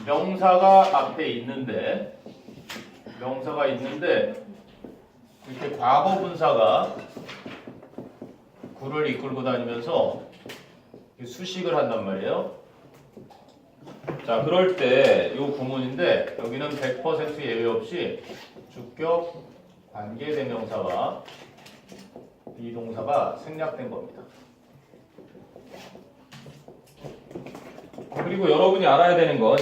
명사가 앞에 있는데 이렇게 과거 분사가 구를 이끌고 다니면서 수식을 한단 말이에요. 자, 그럴 때 이 구문인데 여기는 100% 예외 없이 주격 관계대명사와 비동사가 생략된 겁니다. 그리고 여러분이 알아야 되는 건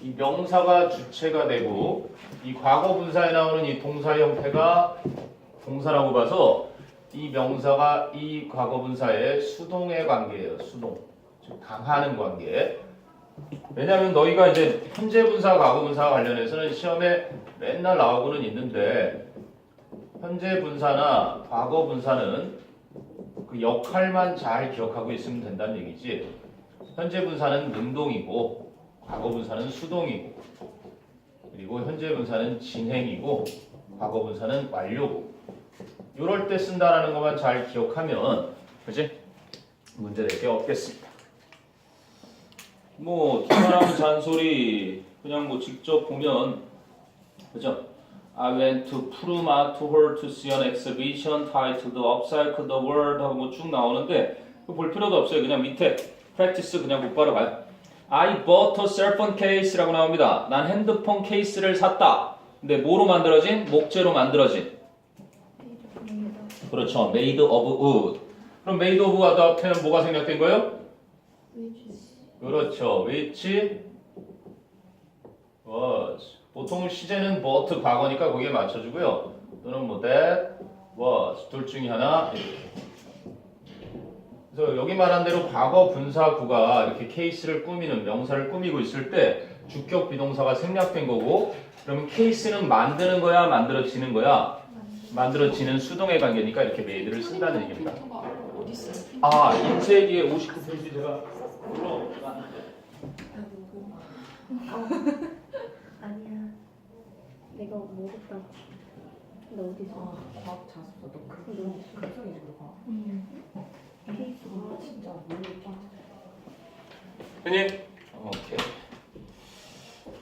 이 명사가 주체가 되고 이 과거 분사에 나오는 이 동사 형태가 동사라고 봐서 이 명사가 이 과거 분사의 수동의 관계예요. 수동. 즉 당하는 관계. 왜냐하면 너희가 이제 현재 분사, 과거 분사와 관련해서는 시험에 맨날 나오고는 있는데 현재 분사나 과거 분사는 그 역할만 잘 기억하고 있으면 된다는 얘기지. 현재 분사는 능동이고 과거 분사는 수동이고 그리고 현재 분사는 진행이고 과거 분사는 완료고 이럴 때 쓴다라는 것만 잘 기억하면 그지? 문제될 게 없겠습니다. 뭐 두사람 잔소리 그냥 뭐 직접 보면 그죠? I went to Puruma to her to see an exhibition titled Upcycle the World 하고 뭐 쭉 나오는데 볼 필요도 없어요. 그냥 밑에 practice 그냥 곧바로 가요. I bought a cell phone case라고 나옵니다. 난 핸드폰 케이스를 샀다. 근데 뭐로 만들어진? 목재로 만들어진. 그렇죠. Made of wood. 그럼 made of wood 앞에는 뭐가 생략된 거예요? 그렇죠. which was. 보통 시제는 but 과거니까 거기에 맞춰주고요. 또는 뭐 that was. 둘 중에 하나. 그래서 여기 말한 대로 과거 분사구가 이렇게 케이스를 꾸미는 명사를 꾸미고 있을 때 주격 비동사가 생략된 거고 그러면 케이스는 만드는 거야 만들어지는 거야? 만들어지는 수동의 관계니까 이렇게 made를 쓴다는 얘기입니다. 아, 인쇄기에 59페이지 제가 불러놨는데 아니야. 내가 모르겠다. 너 어디서? 과학 자습서 너 그거 걱정이지 그거. 케이스가 진짜 모르겠다. 형님? 오케이.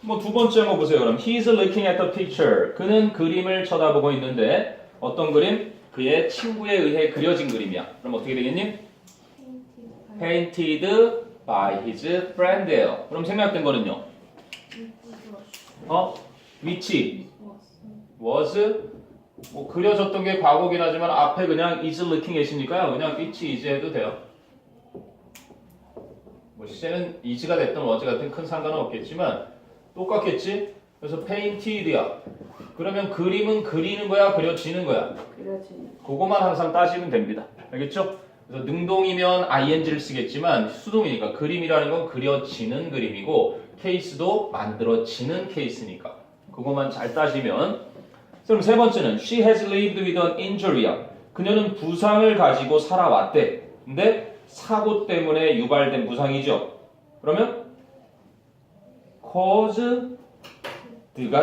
뭐 두 번째 거 보세요. 그럼 He's looking at the picture. 그는 그림을 쳐다보고 있는데 어떤 그림? 그의 친구에 의해 그려진 그림이야. 그럼 어떻게 되겠니? Painted by his friend예요. 그럼 생략된 거는요? which was 뭐 그려졌던 게 과거긴 하지만 앞에 그냥 is looking at이니까요. 그냥 which is 해도 돼요. 뭐 시제는 is가 됐든 was가 됐든 큰 상관은 없겠지만 똑같겠지? 그래서 painted야. 그러면 그림은 그리는 거야, 그려지는 거야? 그래야지. 그거만 항상 따지면 됩니다. 알겠죠? 그래서 능동이면 ing를 쓰겠지만 수동이니까 그림이라는 건 그려지는 그림이고 케이스도 만들어지는 케이스니까 그것만 잘 따지면. 그럼 세 번째는 She has lived with an injury야. 그녀는 부상을 가지고 살아왔대. 근데 사고 때문에 유발된 부상이죠. 그러면 caused가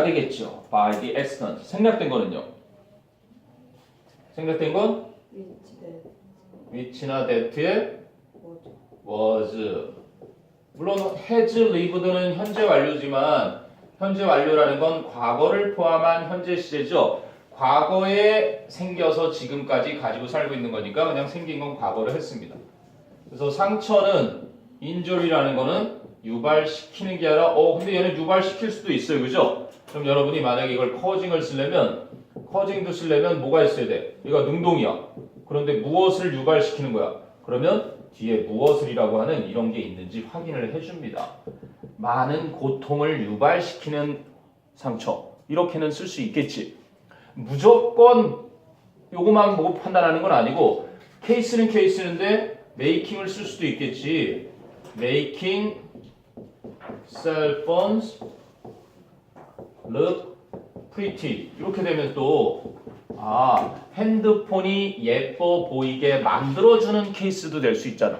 되겠죠. by the accident. 생략된 거는요? 생략된 건 which나 that의 was. 물론 has lived는 현재 완료지만 현재 완료라는 건 과거를 포함한 현재 시제죠. 과거에 생겨서 지금까지 가지고 살고 있는 거니까 그냥 생긴 건 과거를 했습니다. 그래서 상처는 injury라는 거는 유발시키는 게 아니라 근데 얘는 유발시킬 수도 있어요. 그죠? 그럼 여러분이 만약에 이걸 causing을 쓰려면 causing도 쓰려면 뭐가 있어야 돼? 얘가 능동이야. 그런데 무엇을 유발시키는 거야? 그러면 뒤에 무엇을이라고 하는 이런 게 있는지 확인을 해줍니다. 많은 고통을 유발시키는 상처 이렇게는 쓸 수 있겠지. 무조건 요거만 보고 판단하는 건 아니고 케이스는 케이스인데 making을 쓸 수도 있겠지. making cell phones look pretty 이렇게 되면 또 핸드폰이 예뻐 보이게 만들어주는 케이스도 될 수 있잖아.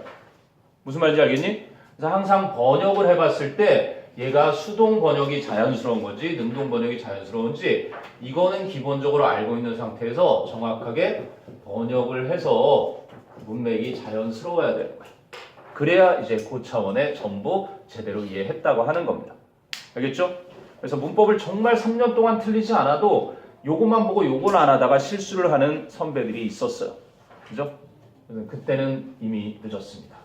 무슨 말인지 알겠니? 그래서 항상 번역을 해봤을 때 얘가 수동 번역이 자연스러운 건지 능동 번역이 자연스러운지 이거는 기본적으로 알고 있는 상태에서 정확하게 번역을 해서 문맥이 자연스러워야 되는 거야. 그래야 이제 그 차원의 전부 제대로 이해했다고 하는 겁니다. 알겠죠? 그래서 문법을 정말 3년 동안 틀리지 않아도 요것만 보고 요걸 안 하다가 실수를 하는 선배들이 있었어요. 그죠? 그때는 이미 늦었습니다.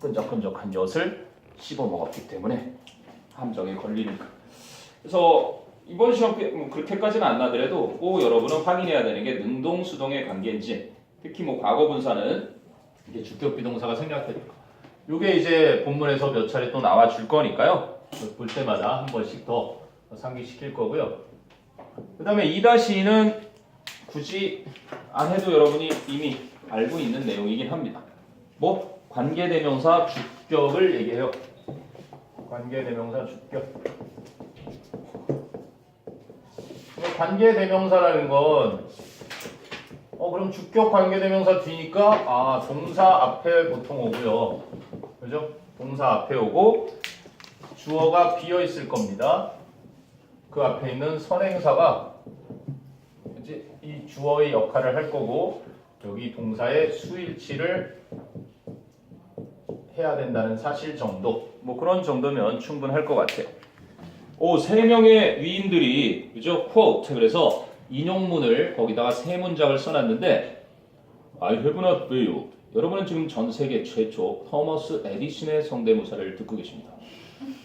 끈적끈적한 엿을 씹어 먹었기 때문에 함정에 걸리니까. 그래서 이번 시험 그렇게까지는 안 나더라도 꼭 여러분은 확인해야 되는 게 능동수동의 관계인지, 특히 뭐 과거 분사는 이게 주격 비동사가 생략되니까 이게 이제 본문에서 몇 차례 또 나와 줄 거니까요. 볼 때마다 한 번씩 더 상기시킬 거고요. 그 다음에 2-2는 굳이 안 해도 여러분이 이미 알고 있는 내용이긴 합니다. 뭐 관계대명사 주격을 얘기해요. 관계대명사 주격. 관계대명사라는 건 그럼 주격 관계대명사 뒤니까 동사 앞에 보통 오고요. 그죠? 동사 앞에 오고 주어가 비어 있을 겁니다. 그 앞에 있는 선행사가 이제 이 주어의 역할을 할 거고 여기 동사의 수일치를 해야 된다는 사실 정도. 뭐 그런 정도면 충분할 것 같아요. 세 명의 위인들이 그죠? quote 그래서 인용문을 거기다가 세 문장을 써놨는데 I have not failed. 여러분은 지금 전 세계 최초 토머스 에디슨의 성대모사를 듣고 계십니다.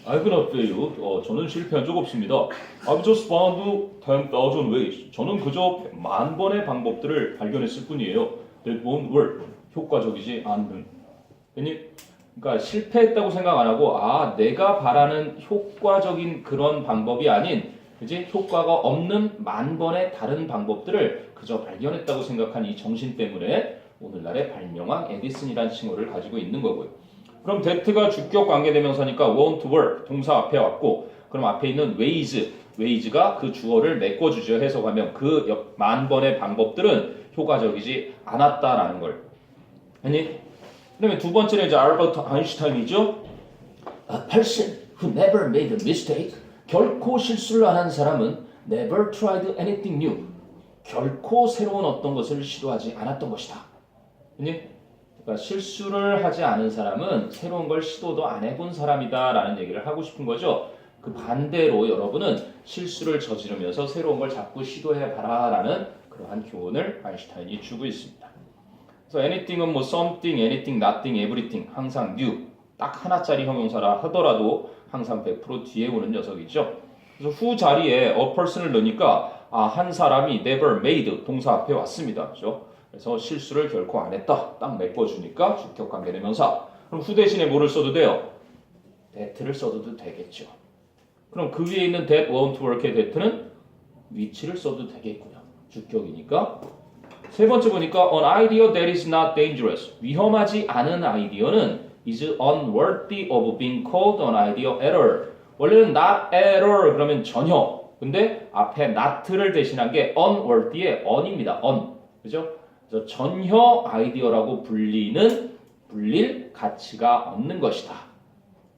I have not failed. 저는 실패한 적 없습니다. I've just found 10,000 ways. 저는 그저 10,000번의 방법들을 발견했을 뿐이에요. That won't work. 효과적이지 않는. 그러니까 실패했다고 생각 안 하고 내가 바라는 효과적인 그런 방법이 아닌 그지? 효과가 없는 10,000번의 다른 방법들을 그저 발견했다고 생각한 이 정신 때문에 오늘날의 발명왕 에디슨이라는 칭호를 가지고 있는 거고요. 그럼 that가 주격 관계대명사니까 won't work 동사 앞에 왔고 그럼 앞에 있는 ways가 그 주어를 메꿔주죠. 해석하면 그 10,000번의 방법들은 효과적이지 않았다라는 걸. 아니? 그다음에 두 번째는 이제 알버트 아인슈타인이죠. A person who never made a mistake. 결코 실수를 안 한 사람은 never tried anything new. 결코 새로운 어떤 것을 시도하지 않았던 것이다. 그러니까 실수를 하지 않은 사람은 새로운 걸 시도도 안 해본 사람이다라는 얘기를 하고 싶은 거죠. 그 반대로 여러분은 실수를 저지르면서 새로운 걸 자꾸 시도해봐라라는 그러한 교훈을 아인슈타인이 주고 있습니다. 그래서 anything은 뭐 something, anything, nothing, everything 항상 new 딱 하나짜리 형용사라 하더라도 항상 100% 뒤에 오는 녀석이죠. 그래서 후 자리에 a person을 넣으니까 한 사람이 never made 동사 앞에 왔습니다. 그렇죠? 그래서 실수를 결코 안 했다. 딱 메꿔주니까 주격 관계대명사. 그럼 후 대신에 뭐를 써도 돼요? that를 써도 되겠죠. 그럼 그 위에 있는 that won't work의 that는 which를 써도 되겠고요. 주격이니까. 세 번째 보니까 an idea that is not dangerous. 위험하지 않은 아이디어는 is unworthy of being called an idea at all. 원래는 not at all 그러면 전혀. 근데 앞에 not를 대신한 게 unworthy의 un입니다. un. 그죠? 그래서 전혀 아이디어라고 불릴 가치가 없는 것이다.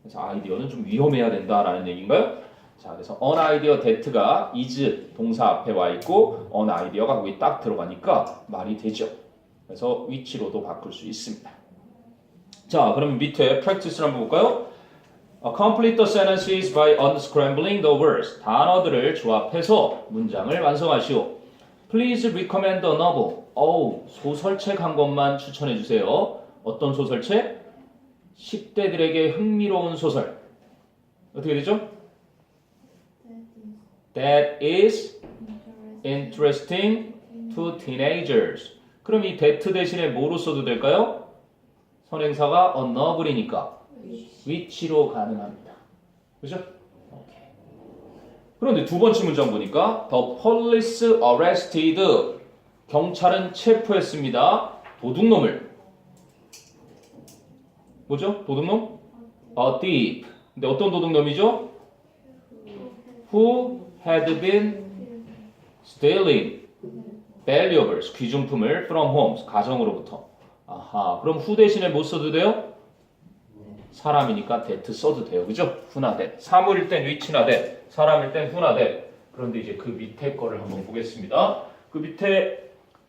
그래서 아이디어는 좀 위험해야 된다라는 얘기인가요? 자, 그래서 an idea that가 is 동사 앞에 와 있고 an idea가 거기 딱 들어가니까 말이 되죠. 그래서 which로도 바꿀 수 있습니다. 자, 그럼 밑에 practice를 한번 볼까요? Complete the sentences by unscrambling the words. 단어들을 조합해서 문장을 완성하시오. Please recommend a novel. 소설책 한 권만 추천해 주세요. 어떤 소설책? 10대들에게 흥미로운 소설. 어떻게 되죠? That is interesting to teenagers. 그럼 이 that 대신에 뭐로 써도 될까요? 선행사가 a novel이니까 which로 가능합니다. 그죠? 오케이. 그런데 두 번째 문장 보니까 The police arrested. 경찰은 체포했습니다. 도둑놈을. 뭐죠? 도둑놈? A thief. 근데 어떤 도둑놈이죠? Who had been stealing valuables. 귀중품을 from homes. 가정으로부터. 아하. 그럼 who 대신에 뭐 써도 돼요? 사람이니까 that 써도 돼요. 그죠? who나 that. 사물일 땐 which나 that. 사람일 땐 who나 that. 그런데 이제 그 밑에 거를 한번 보겠습니다. 그 밑에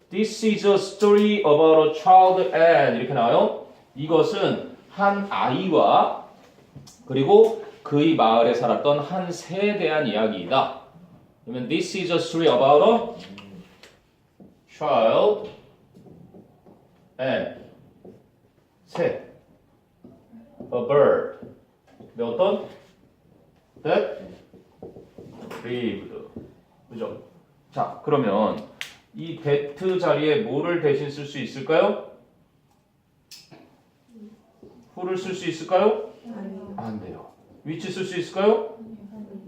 This is a story about a child and 이렇게 나와요. 이것은 한 아이와 그리고 그의 마을에 살았던 한 새에 대한 이야기이다. 그러면 this is a story about a child and 새, a bird. 근데 어떤? that lived. 그죠? 자, 그러면 이 that 자리에 뭐를 대신 쓸 수 있을까요? who를 쓸 수 있을까요? 안 돼요. which 쓸 수 있을까요?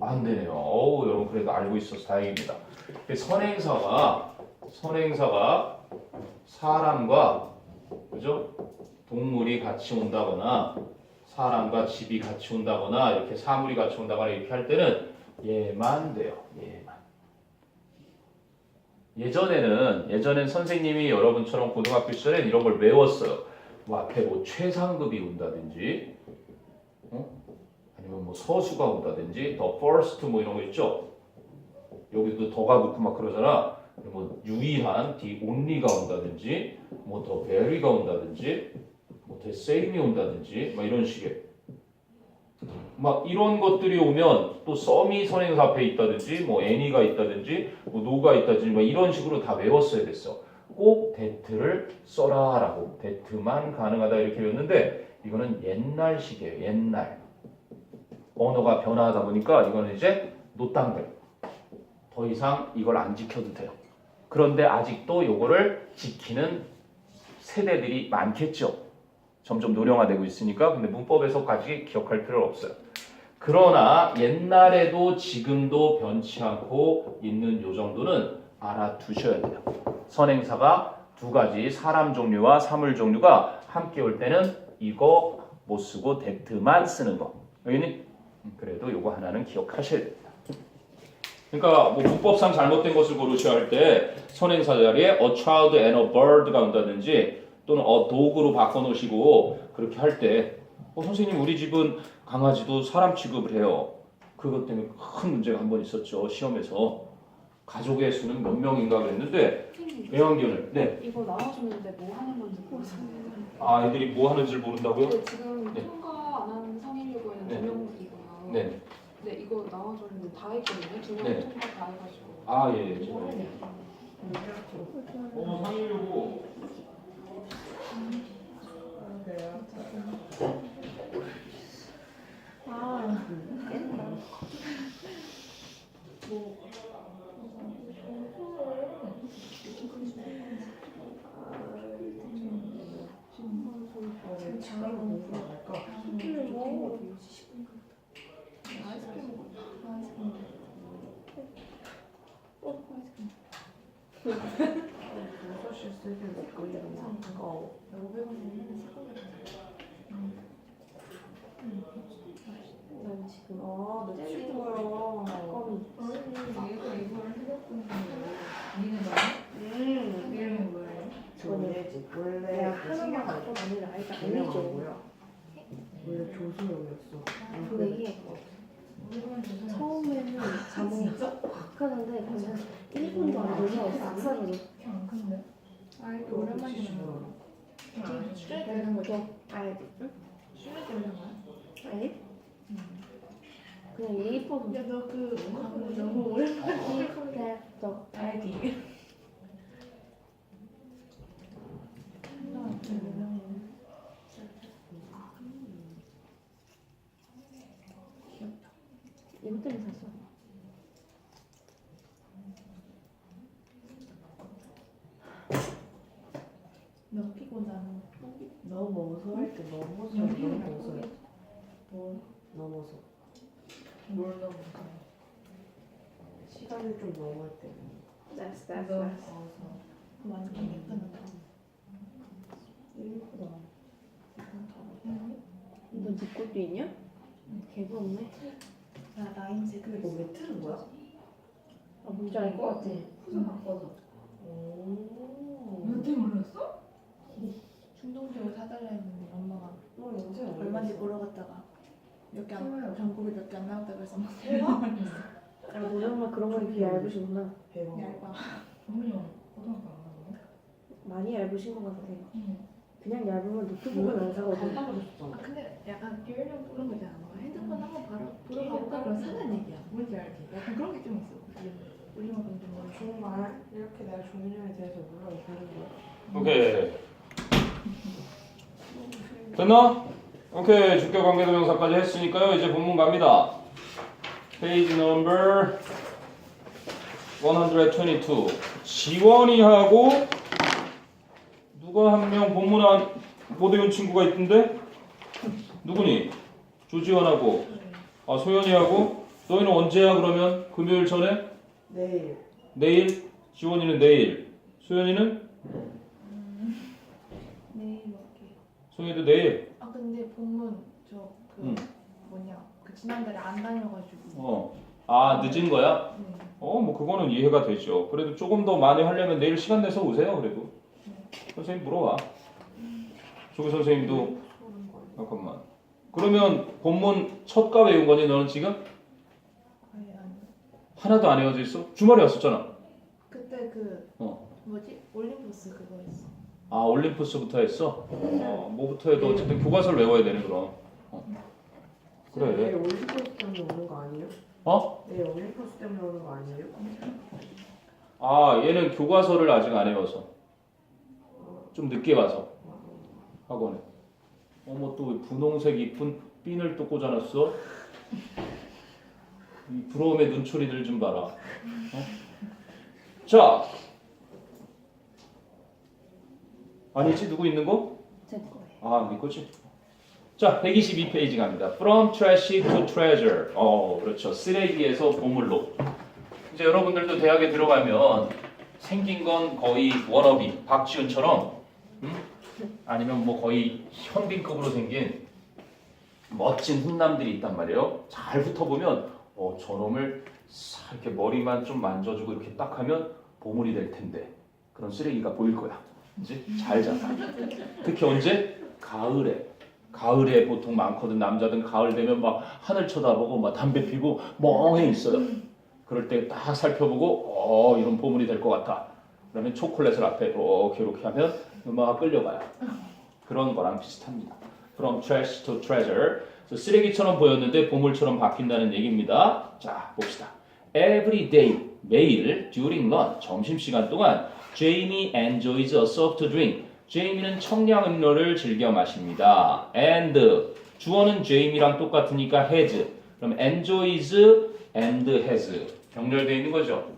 안 되네요. 어우, 여러분 그래도 알고 있어서 다행입니다. 선행사가 사람과 그죠? 동물이 같이 온다거나 사람과 집이 같이 온다거나 이렇게 사물이 같이 온다거나 이렇게 할 때는 얘만 돼요. 얘만. 예전엔 선생님이 여러분처럼 고등학교 시절에 이런 걸 외웠어요. 뭐 앞에 뭐 최상급이 온다든지, 아니면 뭐 서수가 온다든지, the first 뭐 이런 거 있죠. 여기도 더가 붙고 막 그러잖아. 뭐 유일한 the only가 온다든지, 뭐 the very가 온다든지, 뭐 the same이 온다든지, 막 이런 식의. 막 이런 것들이 오면 또 some이 선행사 앞에 있다든지, 뭐 any가 있다든지, 뭐 no가 있다든지, 막 이런 식으로 다 외웠어야 됐어. 꼭 that를 써라라고. that만 가능하다 이렇게 외웠는데 이거는 옛날식이에요. 옛날. 언어가 변화하다 보니까 이거는 이제 노땅들. 더 이상 이걸 안 지켜도 돼요. 그런데 아직도 이거를 지키는 세대들이 많겠죠. 점점 노령화되고 있으니까. 근데 문법에서까지 기억할 필요 없어요. 그러나 옛날에도 지금도 변치 않고 있는 요 정도는 알아두셔야 돼요. 선행사가 두 가지 사람 종류와 사물 종류가 함께 올 때는 이거 못 쓰고 that만 쓰는 거. 여기는 그래도 요거 하나는 기억하셔야 됩니다. 그러니까 뭐 문법상 잘못된 것을 고르셔야 할 때 선행사 자리에 a child and a bird가 온다든지 또는 a dog로 바꿔놓으시고 그렇게 할 때 선생님 우리 집은 강아지도 사람 취급을 해요. 그것 때문에 큰 문제가 한 번 있었죠. 시험에서. 가족의 수는 몇 명인가 그랬는데 애완견을 이거 나와줬는데 뭐 하는 건지 모르겠어요. 아 애들이 뭐 하는지를 모른다고요? 근데 지금 네. 통과 안 하는 상임유고에는 네. 2명이고요. 네. 근데 이거 나와줬는데 다 했거든요. 2명 네. 통과 다 해가지고. 아 예. 상의요구. 아, 사실 세게 먹고 이런 거. 난 지금 아, 내 친구야. 껌이 이름이 뭐예요? 원래지. 원래 내가 하나만 갖고 다니는 아이가 아니죠. 뭐야? 원래 조수영이었어. 근데 이게 처음에는 자몽 확 하는데 그냥 1분도 안 돼서 싹싹으로 아이고 오랜만이네요. 되는 거죠? 알지? 응? 알지? 그냥 예뻐서 야너그 광고 너무 오랜만에 예쁘게 더 알지? 이것 때문에 샀어. 너 피고 나는 넘어서 할 때 넘어서 넘어서 뭐 넘어서 뭘 넘어서 시간을 좀 넘을 때 됐어 너- 넘어서 많이 예쁘다. 예쁘다. 너 네 것도 있냐? 개도 없네. 나 라인색 근데 이거 왜 틀은 거야? 아 뭔지 알 것 같아. 후드 바꿔서. 오. 언제 몰랐어? 충동적으로 사달라 했는데 엄마가 언제 알았어? 얼마인지 보러 갔다가 몇개 안, 전국에 몇 개 안 나왔다 그래서 막 아 너네 엄마 그런 거 되게 얇으시구나. 대박. 얇아. 어머니 고등학교 안 가거든? 많이 얇으신 것 같아. 응. 그냥 얇으면 노트북은 안 사거든. 간다고 그랬었잖아. 아 근데 약간 게으름 그런 거잖아. 핸드폰 한번 바로 보러 가볼까 그럼 사는 얘기야. 뭔지 알지? 약간 그런 게 좀 있어. 우리만큼 좀 멀어. 정말 이렇게 내가 종류에 대해서 몰라도 되는 거야? 오케이. 됐나? 오케이. 주격 관계대명사까지 했으니까요. 이제 본문 갑니다. 페이지 넘버 122. 지원이하고 누가 한 명 본문 안 못 외운 친구가 있던데? 누구니? 조지원하고 소연이하고 너희는 언제야 그러면? 금요일 전에? 내일. 내일? 지원이는 내일. 소연이는? 내일 먹게. 소연이도 내일. 아 근데 본문 저 그 응. 뭐냐 그 지난달에 안 다녀가지고. 늦은 거야? 네. 뭐 그거는 이해가 되죠. 그래도 조금 더 많이 하려면 내일 시간 내서 오세요. 그래도 선생님 물어봐. 조교 선생님도 잠깐만. 그러면 본문 첫과 외운 거니 너는 지금? 아니 아니. 하나도 안 외워져 있어? 주말에 왔었잖아. 그때 그 뭐지 올림포스 그거 했어. 올림푸스부터 했어? 뭐부터 해도 어쨌든 교과서를 외워야 되네 그럼. 그래. 내일 올림포스 때문에 오는 거 아니에요? 내일 올림포스 때문에 오는 거 아니에요? 얘는 교과서를 아직 안 외워서 좀 늦게 와서 학원에. 또 분홍색 이쁜 핀을 또 꽂아놨어. 이 부러움의 눈초리들 좀 봐라. 자, 아니지 누구 있는 거? 제 거예요. 네 거지. 자, 122페이지 갑니다. From trash to treasure. 그렇죠. 쓰레기에서 보물로. 이제 여러분들도 대학에 들어가면 생긴 건 거의 워너비, 박지훈처럼, 아니면 뭐 거의 현빈급으로 생긴 멋진 훈남들이 있단 말이에요. 잘 훑어보면, 저놈을 싹 이렇게 머리만 좀 만져주고 이렇게 딱 하면 보물이 될 텐데 그런 쓰레기가 보일 거야. 이제 잘 잡아. 특히 언제? 가을에 보통 많거든. 남자든 가을 되면 막 하늘 쳐다보고 막 담배 피고 멍해 있어요. 그럴 때 딱 살펴보고 이런 보물이 될 것 같다. 그러면 초콜릿을 앞에 이렇게 하면 막 끌려가요. 그런 거랑 비슷합니다. From trash to treasure. 쓰레기처럼 보였는데 보물처럼 바뀐다는 얘기입니다. 자, 봅시다. Every day, 매일 during lunch, 점심시간 동안 Jamie enjoys a soft drink. 제이미는 청량음료를 즐겨 마십니다. And 주어는 제이미랑 똑같으니까 has. 그럼 enjoys and has 병렬되어 있는 거죠.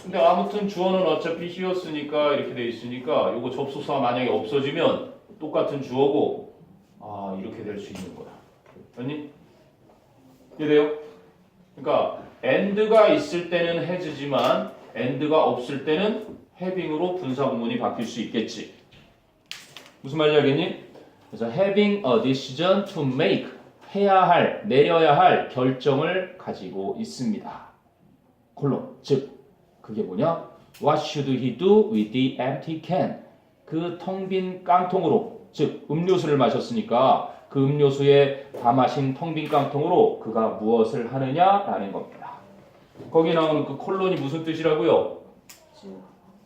근데 아무튼 주어는 어차피 he였으니까 이렇게 돼 있으니까 요거 접속사가 만약에 없어지면 똑같은 주어고 이렇게 될 수 있는 거야. 아니? 이해돼요? 그러니까 and가 있을 때는 has지만 and가 없을 때는 having으로 분사구문이 바뀔 수 있겠지. 무슨 말인지 알겠니? 그래서 having a decision to make 내려야 할 결정을 가지고 있습니다. 콜론, 즉 그게 뭐냐? What should he do with the empty can? 그 텅 빈 깡통으로, 즉 음료수를 마셨으니까 그 음료수에 다 마신 텅 빈 깡통으로 그가 무엇을 하느냐라는 겁니다. 거기 나오는 그 콜론이 무슨 뜻이라고요?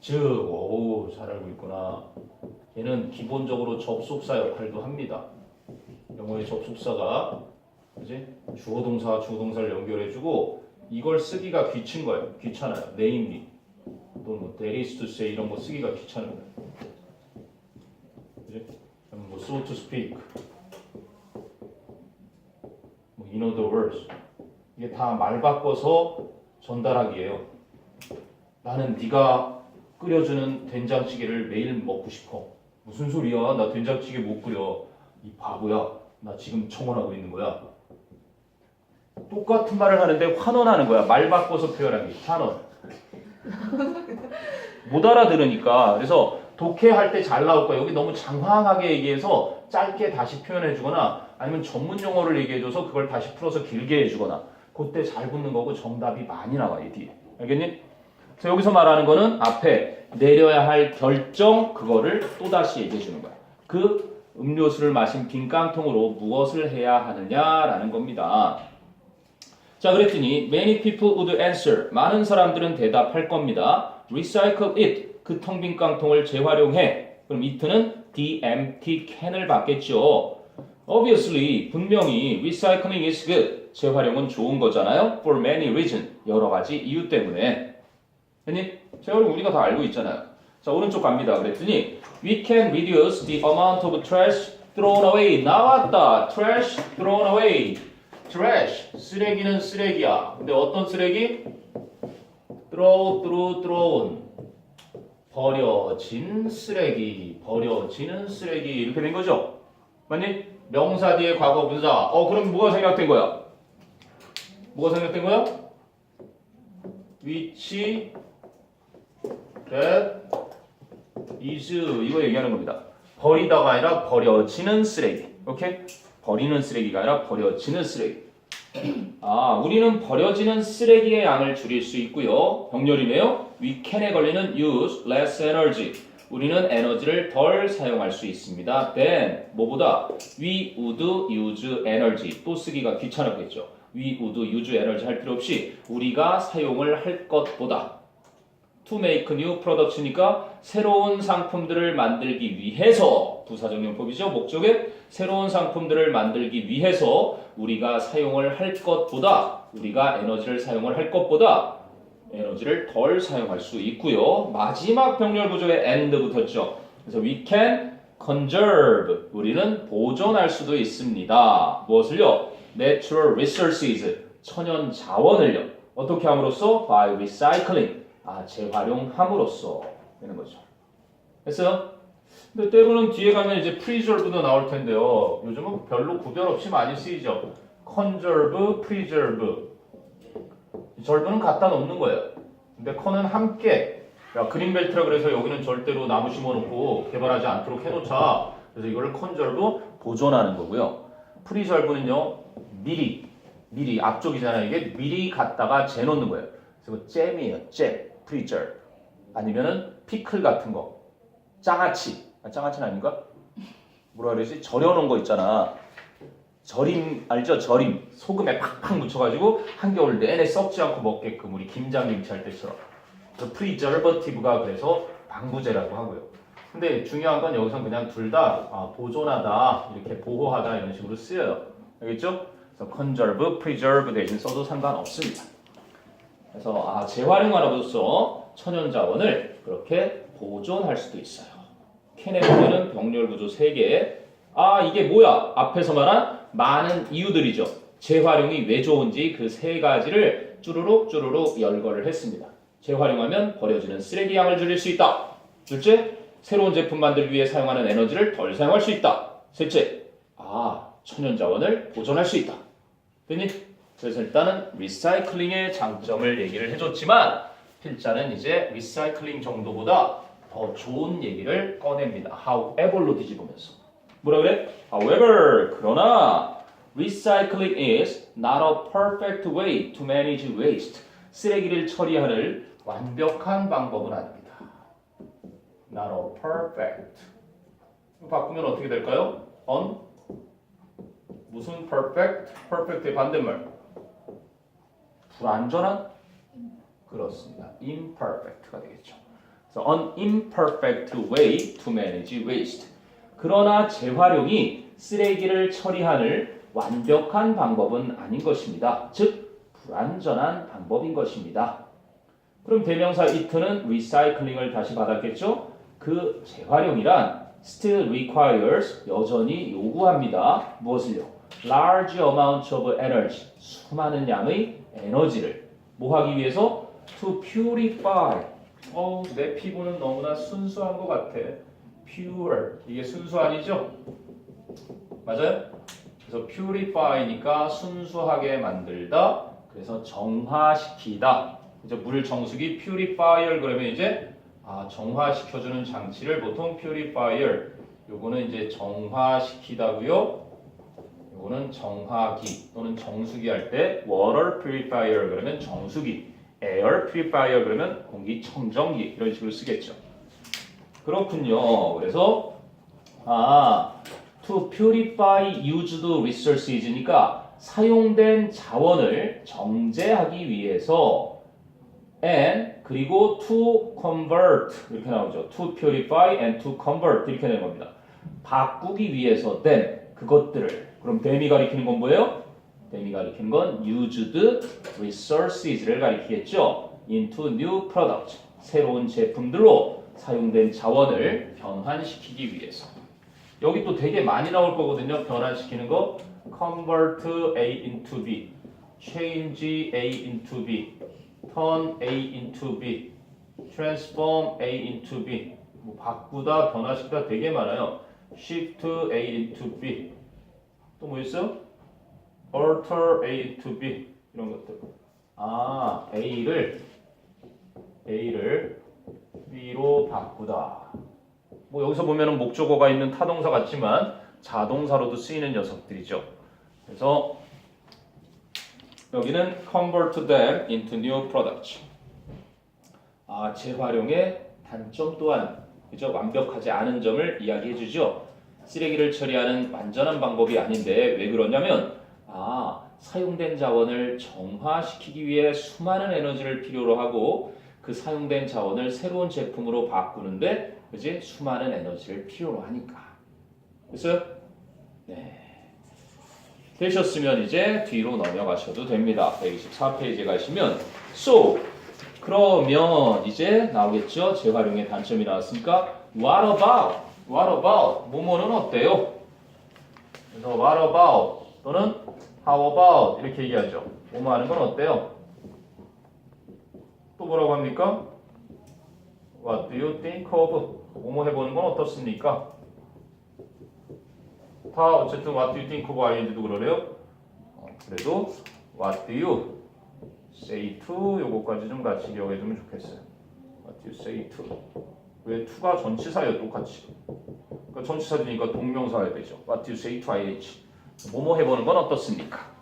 즉, 잘 알고 있구나. 얘는 기본적으로 접속사 역할도 합니다. 영어의 접속사가 그지? 주어 동사를 연결해주고 이걸 쓰기가 귀친 거예요. 귀찮아요. namely 또는 뭐 that is to say 이런 거 쓰기가 귀찮은 거예요. 그지? 뭐 so to speak, 뭐 in other words 이게 다 말 바꿔서 전달하기예요. 나는 네가 끓여주는 된장찌개를 매일 먹고 싶어. 무슨 소리야? 나 된장찌개 못 끓여. 이 바보야. 나 지금 청혼하고 있는 거야. 똑같은 말을 하는데 환원하는 거야. 말 바꿔서 표현하는 게 환원. 못 알아들으니까. 그래서 독해할 때 잘 나올 거야. 여기 너무 장황하게 얘기해서 짧게 다시 표현해주거나 아니면 전문 용어를 얘기해줘서 그걸 다시 풀어서 길게 해주거나 그때 잘 붙는 거고 정답이 많이 나와 이 뒤에. 알겠니? 그래서 여기서 말하는 거는 앞에 내려야 할 결정 그거를 또다시 얘기해 주는 거야. 그 음료수를 마신 빈 깡통으로 무엇을 해야 하느냐라는 겁니다. 자, 그랬더니 many people would answer. 많은 사람들은 대답할 겁니다. recycle it. 그 텅 빈 깡통을 재활용해. 그럼 it는 the empty can을 받겠죠. Obviously, 분명히 recycling is good. 재활용은 좋은 거잖아요. For many reasons. 여러 가지 이유 때문에. 됐니? 재활용 우리가 다 알고 있잖아요. 자, 오른쪽 갑니다. 그랬더니 we can reduce the amount of trash thrown away. 나왔다. trash thrown away. trash. 쓰레기는 쓰레기야. 근데 어떤 쓰레기? thrown. 버려진 쓰레기. 버려지는 쓰레기. 이렇게 된 거죠? 맞니? 명사 뒤에 과거 분사. 그럼 뭐가 생략된 거야? 뭐가 생략된 거야? which that is 이거 얘기하는 겁니다. 버리다가 아니라 버려지는 쓰레기. 오케이? 버리는 쓰레기가 아니라 버려지는 쓰레기. 우리는 버려지는 쓰레기의 양을 줄일 수 있고요. 병렬이네요. We can에 걸리는 use less energy. 우리는 에너지를 덜 사용할 수 있습니다. then 뭐보다 we would use energy. 또 쓰기가 귀찮았겠죠. we would use energy 할 필요 없이 우리가 사용을 할 것보다 to make new products니까 새로운 상품들을 만들기 위해서 부사적 용법이죠. 목적에 새로운 상품들을 만들기 위해서 우리가 사용을 할 것보다 우리가 에너지를 사용을 할 것보다 에너지를 덜 사용할 수 있고요. 마지막 병렬 구조에 and 붙었죠. 그래서 we can conserve. 우리는 보존할 수도 있습니다. 무엇을요? natural resources. 천연 자원을요. 어떻게 함으로써? by recycling. 재활용함으로써 되는 거죠. 됐어요? 근데 때로는 뒤에 가면 이제 preserve도 나올 텐데요. 요즘은 별로 구별 없이 많이 쓰이죠. conserve, preserve. 절부는 갖다 놓는 거예요. 근데 con은 함께. 그린벨트라 그래서 여기는 절대로 나무 심어놓고 개발하지 않도록 해놓자. 그래서 이거를 conserve, 보존하는 거고요. preserve는요, 미리 앞쪽이잖아요. 이게 미리 갖다가 재놓는 거예요. 그래서 잼이에요. 잼, preserve. 아니면은 피클 같은 거. 장아찌는 아닌가? 뭐라 그러지? 절여놓은 거 있잖아. 절임 알죠? 절임. 소금에 팍팍 묻혀가지고 한겨울 내내 썩지 않고 먹게끔 우리 김장김치 할 때처럼. 그래서 preservative가 그래서 방부제라고 하고요. 근데 중요한 건 여기서 그냥 둘 다 보존하다, 이렇게 보호하다 이런 식으로 쓰여요. 알겠죠? 그래서 conserve, preserve 대신 써도 상관없습니다. 그래서 재활용함으로써 천연자원을 그렇게 보존할 수도 있어요. 캔에 보면은 병렬 구조 3개. 이게 뭐야? 앞에서 말한 많은 이유들이죠. 재활용이 왜 좋은지 그 3가지를 쭈루룩 열거를 했습니다. 재활용하면 버려지는 쓰레기 양을 줄일 수 있다. 둘째, 새로운 제품 만들기 위해 사용하는 에너지를 덜 사용할 수 있다. 셋째, 천연자원을 보존할 수 있다. 됐니? 그래서 일단은 리사이클링의 장점을 얘기를 해줬지만 필자는 이제 리사이클링 정도보다 더 좋은 얘기를 꺼냅니다. However로 뒤집으면서. 뭐라 그래? However, 그러나 recycling is not a perfect way to manage waste. 쓰레기를 처리하는 완벽한 방법은 아닙니다. Not a perfect. 이거 바꾸면 어떻게 될까요? 무슨 perfect? perfect의 반대말. 불완전한? 그렇습니다. imperfect가 되겠죠. 그래서 an imperfect way to manage waste. 그러나 재활용이 쓰레기를 처리하는 완벽한 방법은 아닌 것입니다. 즉, 불완전한 방법인 것입니다. 그럼 대명사 it는 recycling을 다시 받았겠죠? 그 재활용이란 still requires, 여전히 요구합니다. 무엇을요? large amount of energy, 수많은 양의 에너지를 뭐 하기 위해서? to purify. 내 피부는 너무나 순수한 것 같아. pure. 이게 순수 아니죠? 맞아요? 그래서 purify니까 순수하게 만들다. 그래서 정화시키다. 이제 물 정수기 purifier 그러면 이제 정화시켜주는 장치를 보통 purifier. 요거는 이제 정화시키다고요. 요거는 정화기 또는 정수기 할 때 water purifier 그러면 정수기, air purifier 그러면 공기청정기 이런 식으로 쓰겠죠. 그렇군요. 그래서 to purify used resources니까 사용된 자원을 정제하기 위해서 and 그리고 to convert 이렇게 나오죠. to purify and to convert 이렇게 되는 겁니다. 바꾸기 위해서 then 그것들을 그럼 then이 가리키는 건 뭐예요? then이 가리키는 건 used resources를 가리키겠죠. into new product 새로운 제품들로 사용된 자원을 변환시키기 위해서. 여기 또 되게 많이 나올 거거든요. 변환시키는 거 convert A into B, change A into B, turn A into B, transform A into B. 뭐 바꾸다, 변화시키다 되게 많아요. shift A into B. 또 뭐 있어? alter A into B 이런 것들. 아, A를 B로 바꾸다. 뭐 여기서 보면은 목적어가 있는 타동사 같지만 자동사로도 쓰이는 녀석들이죠. 그래서 여기는 convert them into new products. 아, 재활용의 단점 또한 그죠? 완벽하지 않은 점을 이야기해 주죠. 쓰레기를 처리하는 완전한 방법이 아닌데 왜 그러냐면 사용된 자원을 정화시키기 위해 수많은 에너지를 필요로 하고 그 사용된 자원을 새로운 제품으로 바꾸는데 그지? 수많은 에너지를 필요로 하니까. 됐어요? 네. 되셨으면 이제 뒤로 넘어가셔도 됩니다. 124페이지에 가시면 so 그러면 이제 나오겠죠? 재활용의 단점이 나왔으니까 what about 뭐뭐는 어때요? 그래서 what about 또는 how about 이렇게 얘기하죠. 뭐뭐 하는 건 어때요? 또 뭐라고 합니까? What do you think of? 뭐뭐 해보는 건 어떻습니까? 다 어쨌든 What do you think of ING도 그러네요. 그래도 What do you say to? 요거까지 좀 같이 기억해두면 좋겠어요. What do you say to? 왜 to가 전치사예요 똑같이. 그러니까 전치사니까 동명사가 되죠. What do you say to IH? 뭐뭐 해보는 건 어떻습니까?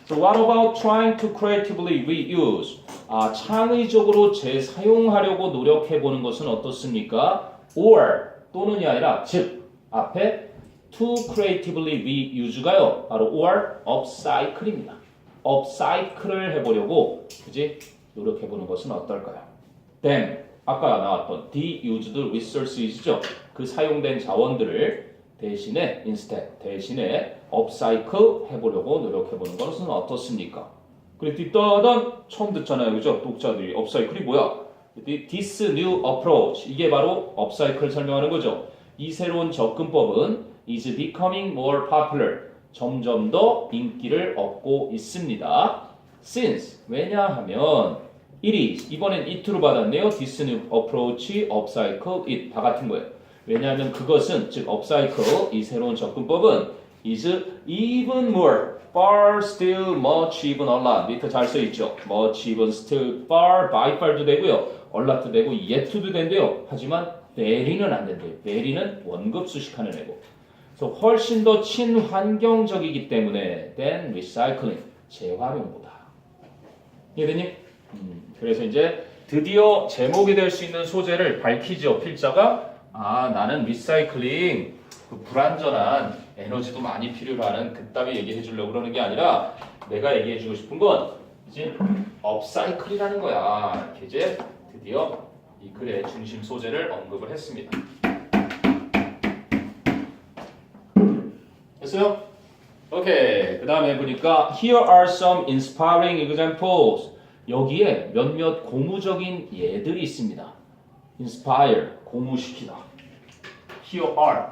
So what about trying to creatively reuse? 창의적으로 재사용하려고 노력해보는 것은 어떻습니까? Or 또는이 아니라 즉 앞에 to creatively reuse가요. 바로 or upcycle입니다. upcycle을 해보려고 그지? 노력해보는 것은 어떨까요? Then 아까 나왔던 de-used resources죠. 그 사용된 자원들을 대신에 대신에 upcycle 해보려고 노력해보는 것은 어떻습니까? 그리고 뒷단은 처음 듣잖아요, 그죠? 독자들이 upcycle이 뭐야? This new approach 이게 바로 upcycle 설명하는 거죠. 이 새로운 접근법은 is becoming more popular 점점 더 인기를 얻고 있습니다. Since 왜냐하면 it is 이번엔 it로 받았네요. This new approach upcycle it 다 같은 거예요. 왜냐하면 그것은 즉 upcycle 이 새로운 접근법은 is even more far still much even a lot 밑에 잘 써있죠. much even still far by far도 되고요. a lot도 되고 yet도 된대요. 하지만 very는 안 된대요. very는 원급 수식하는 애고 그래서 훨씬 더 친환경적이기 때문에 than recycling 재활용보다 이해되니? 그래서 이제 드디어 제목이 될 수 있는 소재를 밝히죠. 필자가 나는 리사이클링 그 불완전한 에너지도 많이 필요로 하는 그따위 얘기해 주려고 그러는 게 아니라 내가 얘기해 주고 싶은 건 이제 업사이클이라는 거야. 이렇게 이제 드디어 이 글의 중심 소재를 언급을 했습니다. 됐어요? 오케이. 그 다음에 보니까 Here are some inspiring examples. 여기에 몇몇 고무적인 예들이 있습니다. Inspire, 고무시키다. Here are.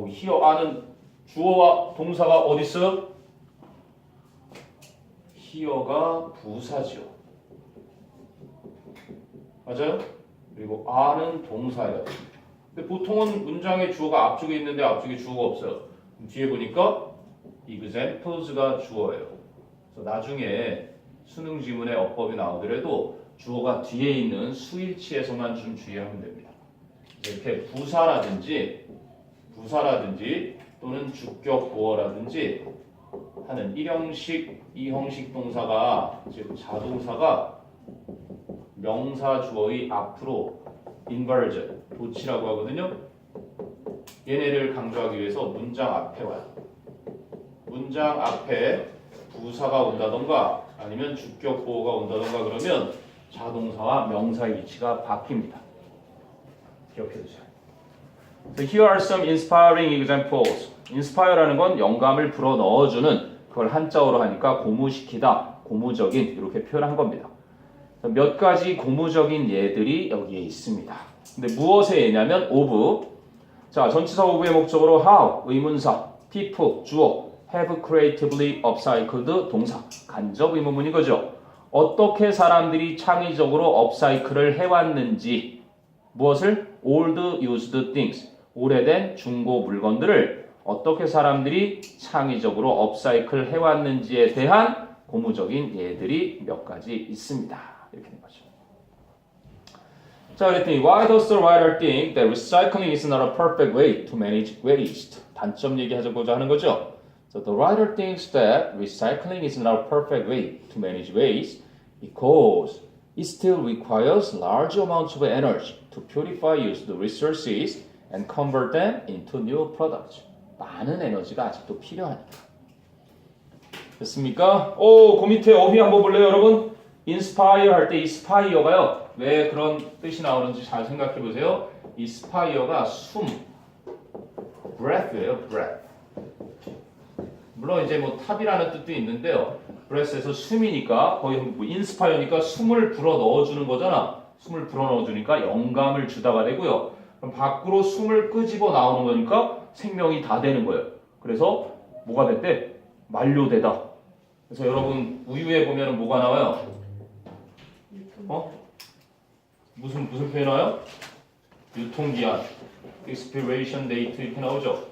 here are는 주어와 동사가 어디 있어요? here가 부사죠. 맞아요? 그리고 are는 동사예요. 근데 보통은 문장에 주어가 앞쪽에 있는데 앞쪽에 주어가 없어요. 뒤에 보니까 examples가 주어예요. 그래서 나중에 수능 지문에 어법이 나오더라도 주어가 뒤에 있는 수일치에서만 좀 주의하면 됩니다. 이렇게 부사라든지 또는 주격 보어라든지 하는 1형식, 2형식 동사가 즉 자동사가 명사 주어의 앞으로 inversion, 도치라고 하거든요. 얘네를 강조하기 위해서 문장 앞에 와요. 문장 앞에 부사가 온다던가 아니면 주격 보어가 온다던가 그러면 자동사와 명사의 위치가 바뀝니다. 기억해 두세요. So here are some inspiring examples. inspire라는 건 영감을 불어 넣어주는 그걸 한자어로 하니까 고무시키다, 고무적인 이렇게 표현한 겁니다. 몇 가지 고무적인 예들이 여기에 있습니다. 근데 무엇의 예냐면 of. 자, 전치사 of의 목적으로 how, 의문사, people, 주어, have creatively upcycled 동사, 간접 의문문인 거죠. 어떻게 사람들이 창의적으로 업사이클을 해왔는지, 무엇을? old used things, 오래된 중고 물건들을 어떻게 사람들이 창의적으로 업사이클 해왔는지에 대한 고무적인 예들이 몇 가지 있습니다. 이렇게 된 거죠. 자, 그랬더니 why does the writer think that recycling is not a perfect way to manage waste? 단점 얘기하자고자 하는 거죠. So the writer thinks that recycling is not a perfect way to manage waste because it still requires large amounts of energy to purify used resources and convert them into new products. 많은 에너지가 아직도 필요하니까. 됐습니까? 오, 그 밑에 어휘 한번 볼래요, 여러분? inspire 할 때 이 spire가요. 왜 그런 뜻이 나오는지 잘 생각해 보세요. 이 spire가 숨, breath예요, breath. 물론 이제 뭐 탑이라는 뜻도 있는데요. breath에서 숨이니까 거의 뭐 inspire니까 숨을 불어 넣어주는 거잖아. 숨을 불어 넣어주니까 영감을 주다가 되고요. 그럼 밖으로 숨을 끄집어 나오는 거니까 생명이 다 되는 거예요. 그래서 뭐가 됐대? 만료되다. 그래서 여러분 우유에 보면 뭐가 나와요? 무슨 표현 나와요? 유통기한, expiration date 이렇게 나오죠.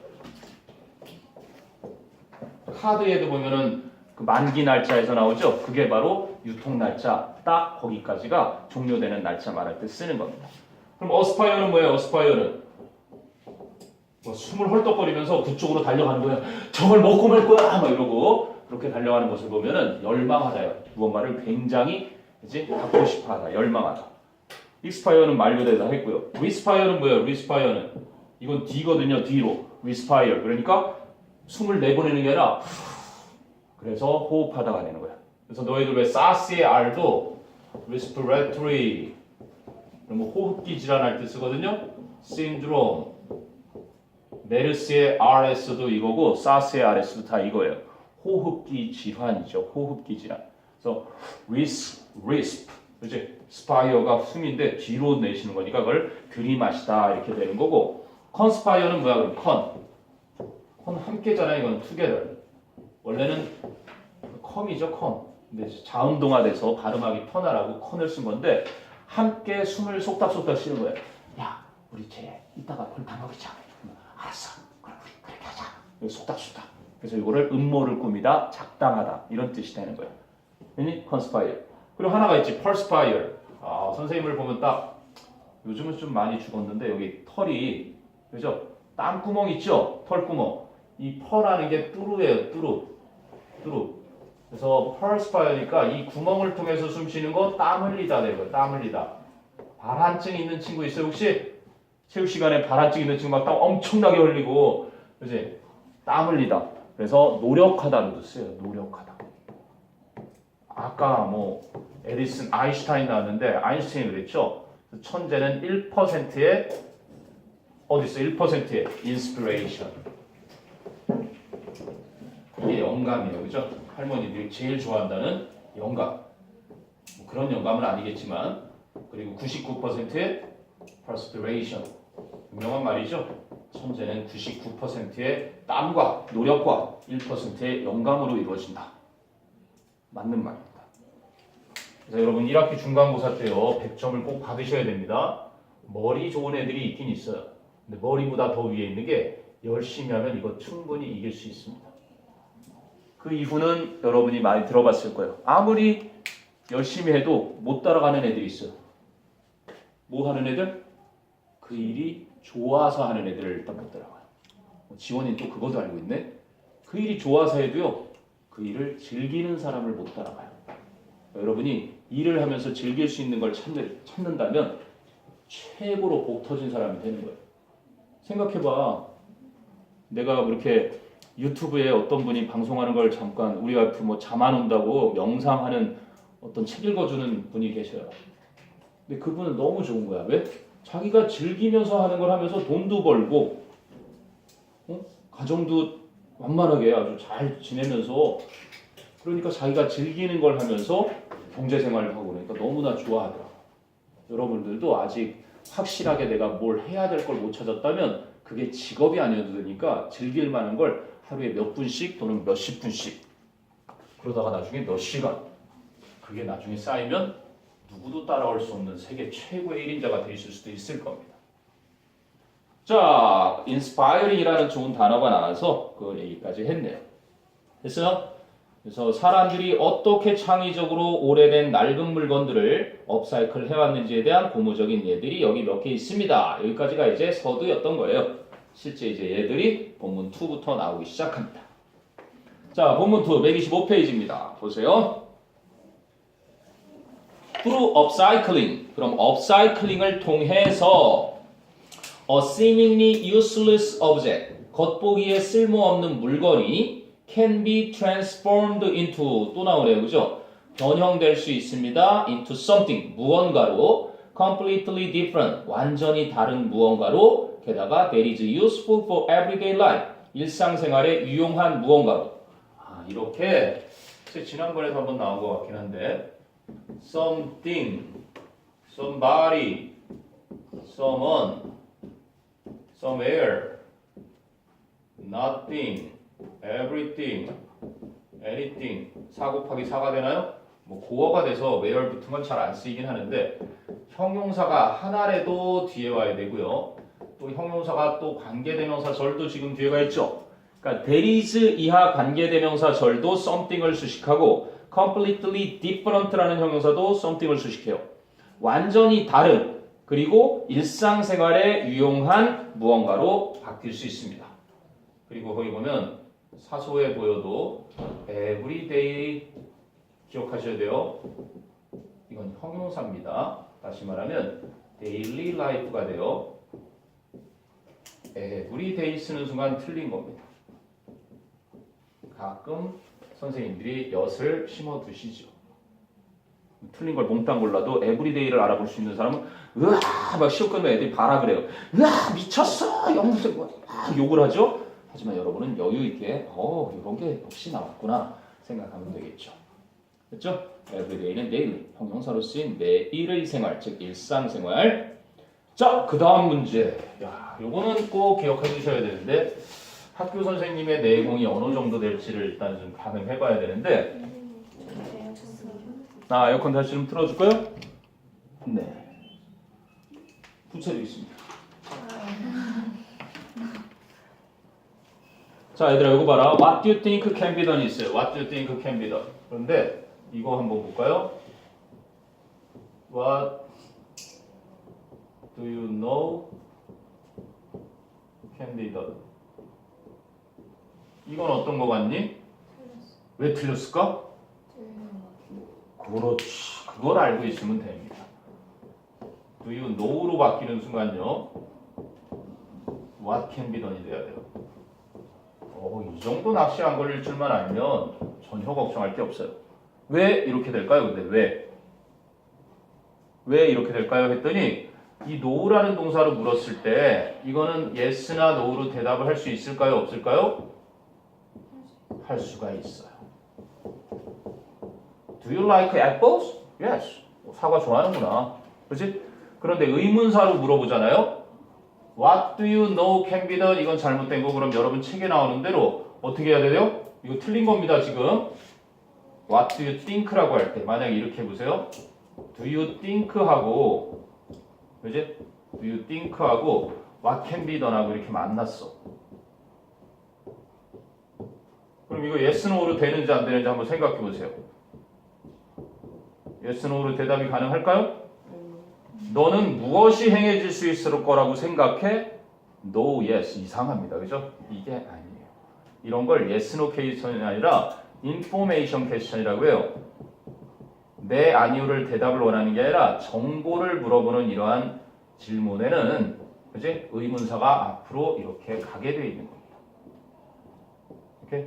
카드에도 보면은 그 만기 날짜에서 나오죠. 그게 바로 유통 날짜, 딱 거기까지가 종료되는 날짜 말할 때 쓰는 겁니다. 그럼 어스파이어는 뭐예요? 어스파이어는 뭐 숨을 헐떡거리면서 그쪽으로 달려가는 거예요. 저걸 먹고 말 거야! 막 이러고 그렇게 달려가는 것을 보면은 열망하다요. 무언가를 굉장히 이제 갖고 싶어하다, 열망하다. 익스파이어는 만료되다 했고요. 리스파이어는 뭐예요? 리스파이어는 이건 D거든요. D로 리스파이어. 그러니까 숨을 내보내는 게 아니라 그래서 호흡하다가 되는 거야. 그래서 너희들 왜 사스의 R도 respiratory 뭐 호흡기 질환할 때 쓰거든요. syndrome. 메르스의 RS도 이거고 사스의 RS도 다 이거예요. 호흡기 질환이죠. 호흡기 질환. 그래서 risp, 그렇지? 스파이어가 숨인데 뒤로 내쉬는 거니까 그걸 들이마시다 이렇게 되는 거고, 컨스파이어는 뭐야? 그럼 컨 함께잖아요. 이건 together. 원래는 컴이죠, 컴. 근데 자음동화돼서 발음하기 편하라고 컨을 쓴 건데 함께 숨을 속닥속닥 쉬는 거예요. 야, 우리 쟤 이따가 골탕 먹이자. 알았어. 그럼 우리 그렇게 하자. 속닥속닥. 그래서 이거를 음모를 꾸미다, 작당하다 이런 뜻이 되는 거예요. 그니 컨스파이어. 그리고 하나가 있지, 펄스파이어. 선생님을 보면 딱 요즘은 좀 많이 죽었는데 여기 털이, 그죠? 땀구멍 있죠? 털구멍. 이 펄하는 게 뚜루예요. 뚜루. 그래서 펄스파이어니까 이 구멍을 통해서 숨 쉬는 거 땀 흘리다 되고요. 땀 흘리다. 발한증 있는 친구 있어요 혹시? 체육 시간에 발한증 있는 친구 막 땀 엄청나게 흘리고, 그지? 땀 흘리다. 그래서 노력하다로도 쓰여요. 노력하다. 아까 뭐 에디슨, 아인슈타인 나왔는데 아인슈타인이 그랬죠. 천재는 1%의 어디 있어? 1%의 inspiration. 이게 영감이에요, 그죠? 할머니들이 제일 좋아한다는 영감. 뭐 그런 영감은 아니겠지만, 그리고 99%의 perspiration. 유명한 말이죠. 천재는 99%의 땀과 노력과 1%의 영감으로 이루어진다. 맞는 말입니다. 그래서 여러분 1학기 중간고사 때요 100점을 꼭 받으셔야 됩니다. 머리 좋은 애들이 있긴 있어요. 근데 머리보다 더 위에 있는 게 열심히 하면 이거 충분히 이길 수 있습니다. 그 이유는 여러분이 많이 들어봤을 거예요. 아무리 열심히 해도 못 따라가는 애들이 있어요. 뭐 하는 애들? 그 일이 좋아서 하는 애들을 일단 못 따라가요. 지원이는 또 그것도 알고 있네. 그 일이 좋아서 해도요 그 일을 즐기는 사람을 못 따라가요. 여러분이 일을 하면서 즐길 수 있는 걸 찾는다면 최고로 복 터진 사람이 되는 거예요. 생각해봐. 내가 그렇게 유튜브에 어떤 분이 방송하는 걸 잠깐 우리 와이프 뭐 잠 안 온다고 명상하는 어떤 책 읽어주는 분이 계셔요. 근데 그분은 너무 좋은 거야. 왜? 자기가 즐기면서 하는 걸 하면서 돈도 벌고 가정도 완만하게 아주 잘 지내면서 그러니까 자기가 즐기는 걸 하면서 경제생활을 하고 그러니까 너무나 좋아하더라. 여러분들도 아직 확실하게 내가 뭘 해야 될 걸 못 찾았다면 그게 직업이 아니어도 되니까 즐길 만한 걸 하루에 몇 분씩 또는 몇십 분씩 그러다가 나중에 몇 시간 그게 나중에 쌓이면 누구도 따라올 수 없는 세계 최고의 1인자가 되실 수도 있을 겁니다. 자, inspiring이라는 좋은 단어가 나와서 그 얘기까지 했네요. 됐어요? 그래서 사람들이 어떻게 창의적으로 오래된 낡은 물건들을 업사이클 해왔는지에 대한 고무적인 예들이 여기 몇 개 있습니다. 여기까지가 이제 서두였던 거예요. 실제 이제 얘들이 본문 2부터 나오기 시작합니다. 자, 본문 2 125페이지입니다. 보세요. through upcycling. 그럼 upcycling을 통해서 a seemingly useless object. 겉보기에 쓸모없는 물건이 can be transformed into 또 나오네요. 그죠? 변형될 수 있습니다. into something. 무언가로 completely different. 완전히 다른 무언가로 게다가 that is useful for everyday life. 일상생활에 유용한 무언가로. 이렇게 지난번에도 한번 나온 것 같긴 한데 something, somebody, someone, somewhere, nothing, everything, anything. 4 곱하기 4가 되나요? 뭐 고어가 돼서 where 붙은 건 잘 안 쓰이긴 하는데 형용사가 하나라도 뒤에 와야 되고요. 또 형용사가 또 관계대명사절도 지금 뒤에가 있죠. 그러니까 there is 이하 관계대명사절도 something을 수식하고 completely different라는 형용사도 something을 수식해요. 완전히 다른 그리고 일상생활에 유용한 무언가로 바뀔 수 있습니다. 그리고 거기 보면 사소해 보여도 everyday 기억하셔야 돼요. 이건 형용사입니다. 다시 말하면 daily life가 돼요. everyday 쓰는 순간 틀린 겁니다. 가끔 선생님들이 엿을 심어 두시죠. 틀린 걸 몽땅 골라도 에브리데이를 알아볼 수 있는 사람은 으아 막 시험 끝나면 애들이 봐라 그래요. 으아 미쳤어 영생 욕을 하죠. 하지만 여러분은 여유 있게 이런 게 역시 나왔구나 생각하면 되겠죠. 그렇죠? 에브리데이는 daily 형용사로 쓰인 매일의 생활 즉 일상생활. 자, 그 다음 문제. 야, 요거는 꼭 기억해 주셔야 되는데 학교 선생님의 내공이 어느 정도 될지를 일단 좀 가늠해 봐야 되는데 에어컨 다시 좀 틀어줄까요? 네. 붙여드리겠습니다. 자, 얘들아 이거 봐라. What do you think can be done 있어요. What do you think can be done. 그런데 이거 한번 볼까요? What do you know can be done. 이건 어떤 거 같니? 왜 틀렸을까? 그렇지. 그걸 알고 있으면 됩니다. Do you know로 바뀌는 순간요. What can be done이 돼야 돼요. 이 정도 낚시 안 걸릴 줄만 알면 전혀 걱정할 게 없어요. 왜 이렇게 될까요? 근데 왜 이렇게 될까요? 했더니 이 know라는 동사로 물었을 때 이거는 yes나 no로 대답을 할 수 있을까요? 없을까요? 할 수가 있어요. Do you like apples? Yes. 사과 좋아하는구나. 그렇지? 그런데 의문사로 물어보잖아요. What do you know can be done? 이건 잘못된 거. 그럼 여러분 책에 나오는 대로 어떻게 해야 돼요? 이거 틀린 겁니다, 지금. What do you think라고 할 때 만약에 이렇게 해보세요. Do you think 하고 그렇지? Do you think 하고 What can be done 하고 이렇게 만났어. 그럼 이거 yes, no로 되는지 안 되는지 한번 생각해 보세요. yes, no로 대답이 가능할까요? 너는 무엇이 행해질 수 있을 거라고 생각해? No, yes. 이상합니다. 그죠? 이게 아니에요. 이런 걸 yes, no 퀘스천이 아니라 information 퀘스천이라고 해요. 네, 아니요를 대답을 원하는 게 아니라 정보를 물어보는 이러한 질문에는 그지? 의문사가 앞으로 이렇게 가게 되어 있는 겁니다. 오케이?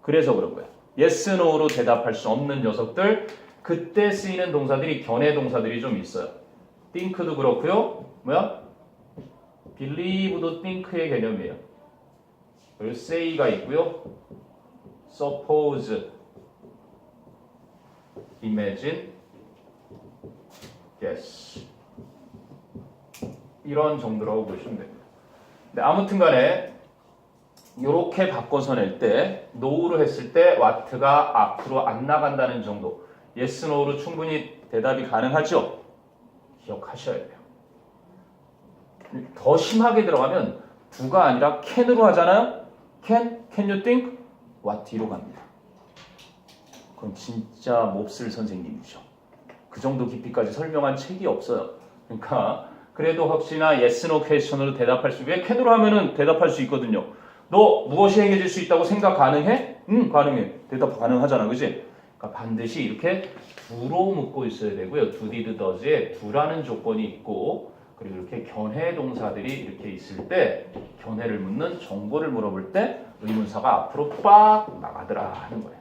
그래서 그런 거야. yes, no로 대답할 수 없는 녀석들, 그때 쓰이는 동사들이 견해 동사들이 좀 있어요. think도 그렇고요. 뭐야? believe도 think의 개념이에요. 그리고 say가 있고요. suppose, imagine, guess. 이런 정도라고 보시면 됩니다. 근데 아무튼 간에 이렇게 바꿔서 낼 때 no로 했을 때 what가 앞으로 안 나간다는 정도. yes, no로 충분히 대답이 가능하죠? 기억하셔야 돼요. 더 심하게 들어가면 do가 아니라 can으로 하잖아요. can you think? what 뒤로 갑니다. 그럼 진짜 몹쓸 선생님이죠. 그 정도 깊이까지 설명한 책이 없어요. 그러니까 그래도 혹시나 yes, no question으로 대답할 수 왜 can으로 하면은 대답할 수 있거든요. 너 무엇이 행해질 수 있다고 생각 가능해? 응, 가능해. 대답 가능하잖아, 그지? 그러니까 반드시 이렇게 do로 묶고 있어야 되고요. do, did, does에 do라는 조건이 있고 그리고 이렇게 견해 동사들이 이렇게 있을 때 견해를 묻는 정보를 물어볼 때 의문사가 앞으로 빡 나가더라 하는 거예요.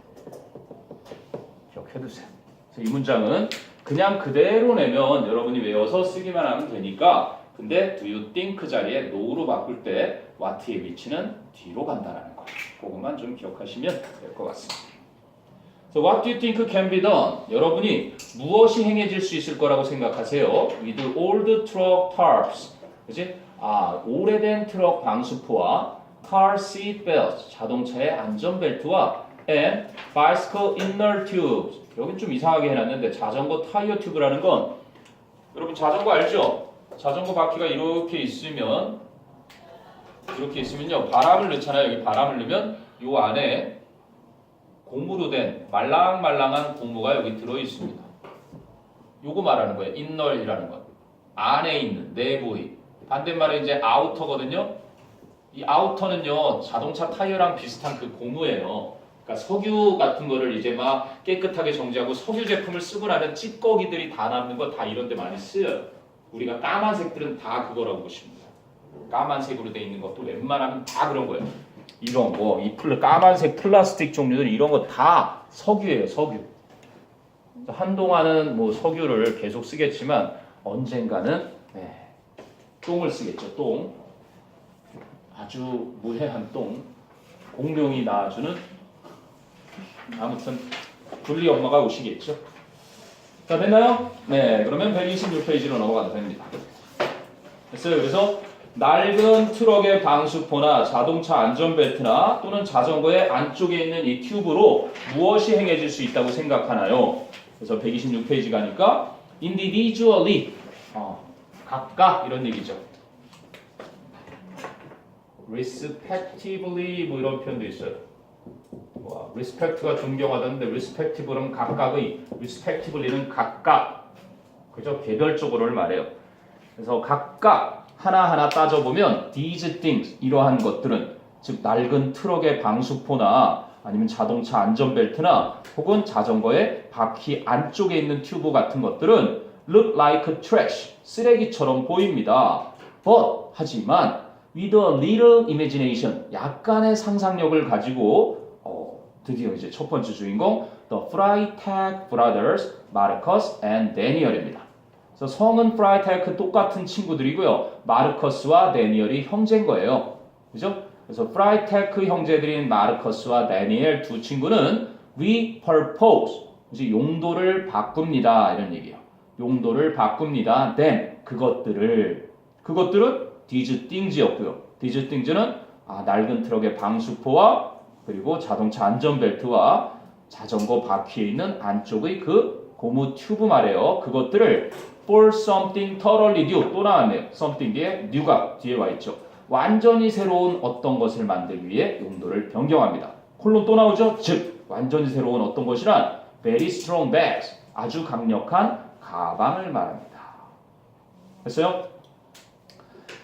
기억해두세요. 그래서 이 문장은 그냥 그대로 내면 여러분이 외워서 쓰기만 하면 되니까 근데 do you think 자리에 no로 바꿀 때 what의 위치는 뒤로 간다라는 거. 그것만 좀 기억하시면 될 것 같습니다. So what do you think can be done? 여러분이 무엇이 행해질 수 있을 거라고 생각하세요? With old truck tarps. 그치? 오래된 트럭 방수포와 car seat belts, 자동차의 안전벨트와 and bicycle inner tubes. 여긴 좀 이상하게 해놨는데 자전거 타이어 튜브라는 건 여러분 자전거 알죠? 자전거 바퀴가 이렇게 있으면요 바람을 넣잖아요. 여기 바람을 넣으면 요 안에 고무로 된 말랑말랑한 고무가 여기 들어 있습니다. 요거 말하는 거예요. 인널이라는 건 안에 있는 내부의 반대말에 이제 아우터거든요. 이 아우터는요 자동차 타이어랑 비슷한 그 고무예요. 그러니까 석유 같은 거를 이제 막 깨끗하게 정지하고 석유 제품을 쓰고 나면 찌꺼기들이 다 남는 거 다 이런 데 많이 쓰여요. 우리가 까만색들은 다 그거라고 보시면 돼요. 까만색으로 돼 있는 것도 웬만하면 다 그런 거예요. 이런 거, 이 까만색 플라스틱 종류들 이런 거 다 석유예요, 석유. 한동안은 뭐 석유를 계속 쓰겠지만 언젠가는 똥을 쓰겠죠, 똥. 아주 무해한 똥. 공룡이 낳아주는 아무튼 분리 엄마가 오시겠죠. 자, 됐나요? 네, 그러면 126페이지로 넘어가도 됩니다. 됐어요. 그래서 낡은 트럭의 방수포나 자동차 안전벨트나 또는 자전거의 안쪽에 있는 이 튜브로 무엇이 행해질 수 있다고 생각하나요? 그래서 126페이지 가니까 individually 각각 이런 얘기죠. respectively 뭐 이런 표현도 있어요. respect가 존경하다는데 respective는 각각의 respectively는 각각 그죠? 개별적으로를 말해요. 그래서 각각 하나하나 따져보면 these things 이러한 것들은 즉 낡은 트럭의 방수포나 아니면 자동차 안전벨트나 혹은 자전거의 바퀴 안쪽에 있는 튜브 같은 것들은 look like trash 쓰레기처럼 보입니다. But 하지만 with a little imagination 약간의 상상력을 가지고 드디어 이제 첫 번째 주인공 The Freitag Brothers, Marcus and Daniel입니다. 그래서 성은 프라이테크 똑같은 친구들이고요. 마르커스와 데니엘이 형제인 거예요. 그죠? 그래서 프라이테크 형제들인 마르커스와 데니엘 두 친구는 we purpose 이제 용도를 바꿉니다. 이런 얘기예요. 용도를 바꿉니다. then 그것들은 these things였고요. these things는 낡은 트럭의 방수포와 그리고 자동차 안전벨트와 자전거 바퀴에 있는 안쪽의 그 고무 튜브 말이에요. 그것들을 for something totally new 또 나왔네요. something 뒤에 new가 뒤에 와 있죠. 완전히 새로운 어떤 것을 만들기 위해 용도를 변경합니다. 콜론 또 나오죠. 즉 완전히 새로운 어떤 것이란 very strong bags 아주 강력한 가방을 말합니다. 됐어요?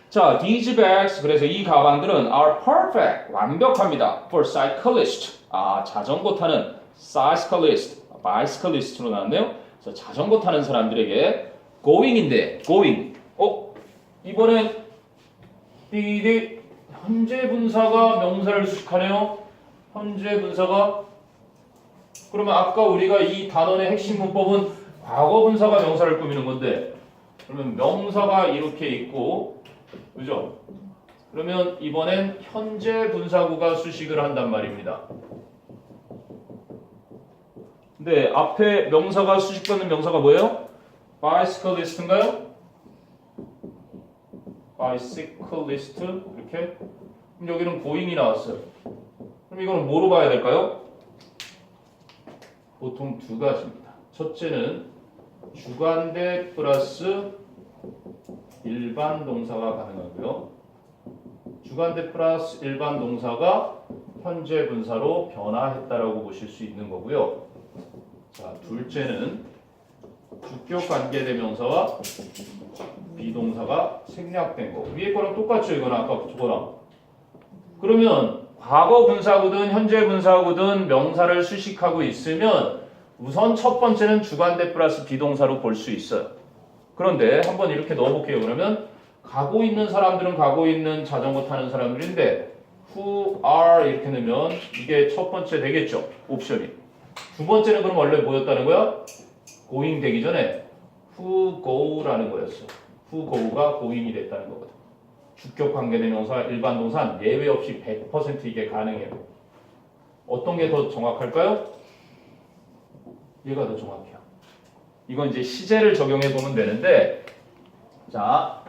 자, these bags 그래서 이 가방들은 are perfect 완벽합니다. for cyclist 자전거 타는 cyclist bicyclist로 나왔네요. 그래서 자전거 타는 사람들에게 going인데 going 이번엔 이 현재 분사가 명사를 수식하네요. 현재 분사가 그러면 아까 우리가 이 단원의 핵심 문법은 과거 분사가 명사를 꾸미는 건데 그러면 명사가 이렇게 있고, 그죠? 그러면 이번엔 현재 분사구가 수식을 한단 말입니다. 근데 앞에 명사가 수식받는 명사가 뭐예요? bicyclist인가요? bicyclist 이렇게. 그럼 여기는 going이 나왔어요. 그럼 이거는 뭐로 봐야 될까요? 보통 두 가지입니다. 첫째는 주관대 플러스 일반 동사가 가능하고요. 주관대 플러스 일반 동사가 현재 분사로 변화했다라고 보실 수 있는 거고요. 자, 둘째는 주격 관계대명사와 비동사가 생략된 거. 위에 거랑 똑같죠? 이거는 아까 저거랑. 그러면 과거 분사구든 현재 분사구든 명사를 수식하고 있으면 우선 첫 번째는 주관대 플러스 비동사로 볼 수 있어요. 그런데 한번 이렇게 넣어볼게요. 그러면 가고 있는 사람들은 가고 있는 자전거 타는 사람들인데 who are 이렇게 넣으면 이게 첫 번째 되겠죠. 옵션이. 두 번째는 그럼 원래 뭐였다는 거야? going 되기 전에 who go라는 거였어. who go가 going이 됐다는 거거든. 주격 관계대명사 일반 동사는 예외 없이 100% 이게 가능해요. 어떤 게 더 정확할까요? 얘가 더 정확해요. 이건 이제 시제를 적용해 보면 되는데, 자,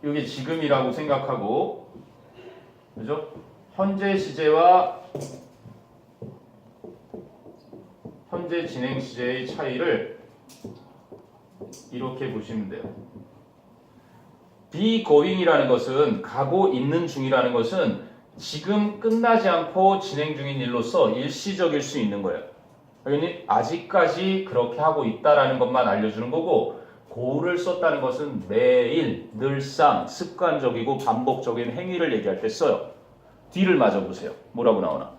여기 지금이라고 생각하고, 그죠? 현재 시제와 현재 진행 시제의 차이를 이렇게 보시면 돼요. be going이라는 것은 가고 있는 중이라는 것은 지금 끝나지 않고 진행 중인 일로서 일시적일 수 있는 거예요. 그러니 아직까지 그렇게 하고 있다라는 것만 알려주는 거고, go를 썼다는 것은 매일, 늘상, 습관적이고 반복적인 행위를 얘기할 때 써요. D를 마저 보세요. 뭐라고 나오나?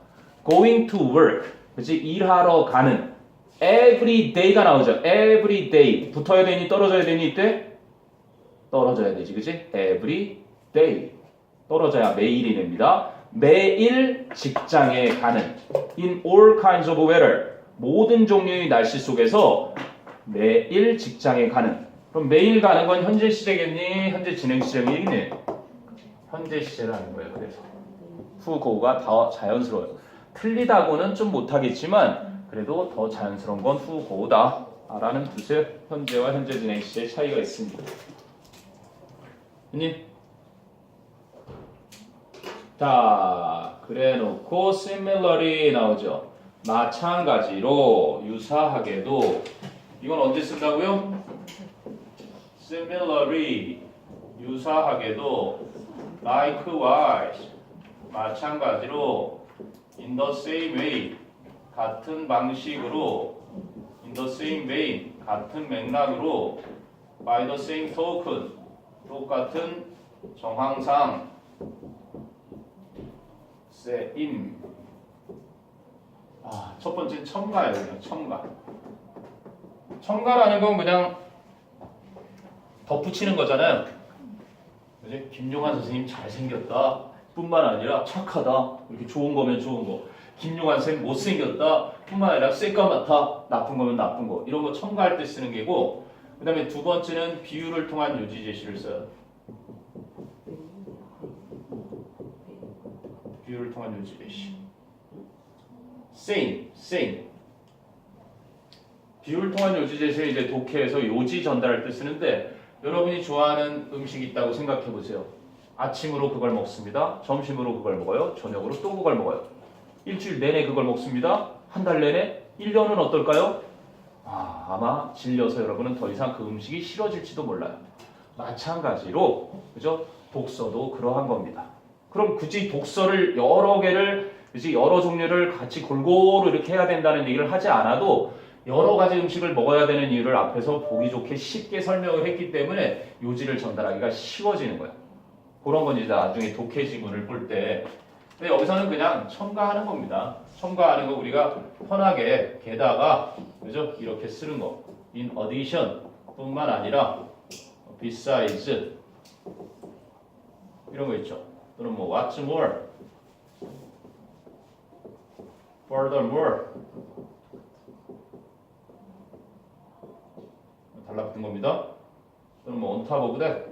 Going to work. 그치? 일하러 가는. Every day가 나오죠. Every day. 붙어야 되니 떨어져야 되니 이때? 떨어져야 되지. 그치? Every day. 떨어져야 매일이 됩니다. 매일 직장에 가는. In all kinds of weather. 모든 종류의 날씨 속에서 매일 직장에 가는. 그럼 매일 가는 건 현재 시제겠니? 현재 진행 시제겠니? 현재 시제라는 거예요. 그래서 who go가 더 자연스러워요. 틀리다고는 좀 못하겠지만 그래도 더 자연스러운 건 who go다 라는 뜻의 현재와 현재 진행 시제의 차이가 있습니다. 자, 그래 놓고 similarly 나오죠. 마찬가지로, 유사하게도. 이건 언제 쓴다고요? similarly, 유사하게도, likewise, 마찬가지로, in the same way, 같은 방식으로, in the same way, 같은 맥락으로, by the same token, 똑같은 정황상, same. 첫 번째는 첨가예요. 그냥 첨가. 첨가라는 건 그냥 덧붙이는 거잖아요. 그지? 김용환 선생님 잘생겼다 뿐만 아니라 착하다. 이렇게 좋은 거면 좋은 거. 김용환 선생님 못생겼다 뿐만 아니라 새까맣다. 나쁜 거면 나쁜 거. 이런 거 첨가할 때 쓰는 게고, 그 다음에 두 번째는 비유를 통한 요지 제시를 써요. 비유를 통한 요지 제시. same. 비유를 통한 요지 제시를 이제 독해에서 요지 전달할 때 쓰는데, 여러분이 좋아하는 음식이 있다고 생각해 보세요. 아침으로 그걸 먹습니다. 점심으로 그걸 먹어요. 저녁으로 또 그걸 먹어요. 일주일 내내 그걸 먹습니다. 한 달 내내? 1년은 어떨까요? 아마 질려서 여러분은 더 이상 그 음식이 싫어질지도 몰라요. 마찬가지로, 그죠? 독서도 그러한 겁니다. 그럼 굳이 독서를 여러 개를, 그치? 여러 종류를 같이 골고루 이렇게 해야 된다는 얘기를 하지 않아도 여러 가지 음식을 먹어야 되는 이유를 앞에서 보기 좋게 쉽게 설명을 했기 때문에 요지를 전달하기가 쉬워지는 거예요. 그런 건 이제 나중에 독해 지문을 볼 때. 근데 여기서는 그냥 첨가하는 겁니다. 첨가하는 거 우리가 편하게 게다가, 그죠? 이렇게 쓰는 거. in addition 뿐만 아니라 besides 이런 거 있죠. 또는 뭐 what's more, furthermore 달라붙은 겁니다. 또는 뭐 on top of that.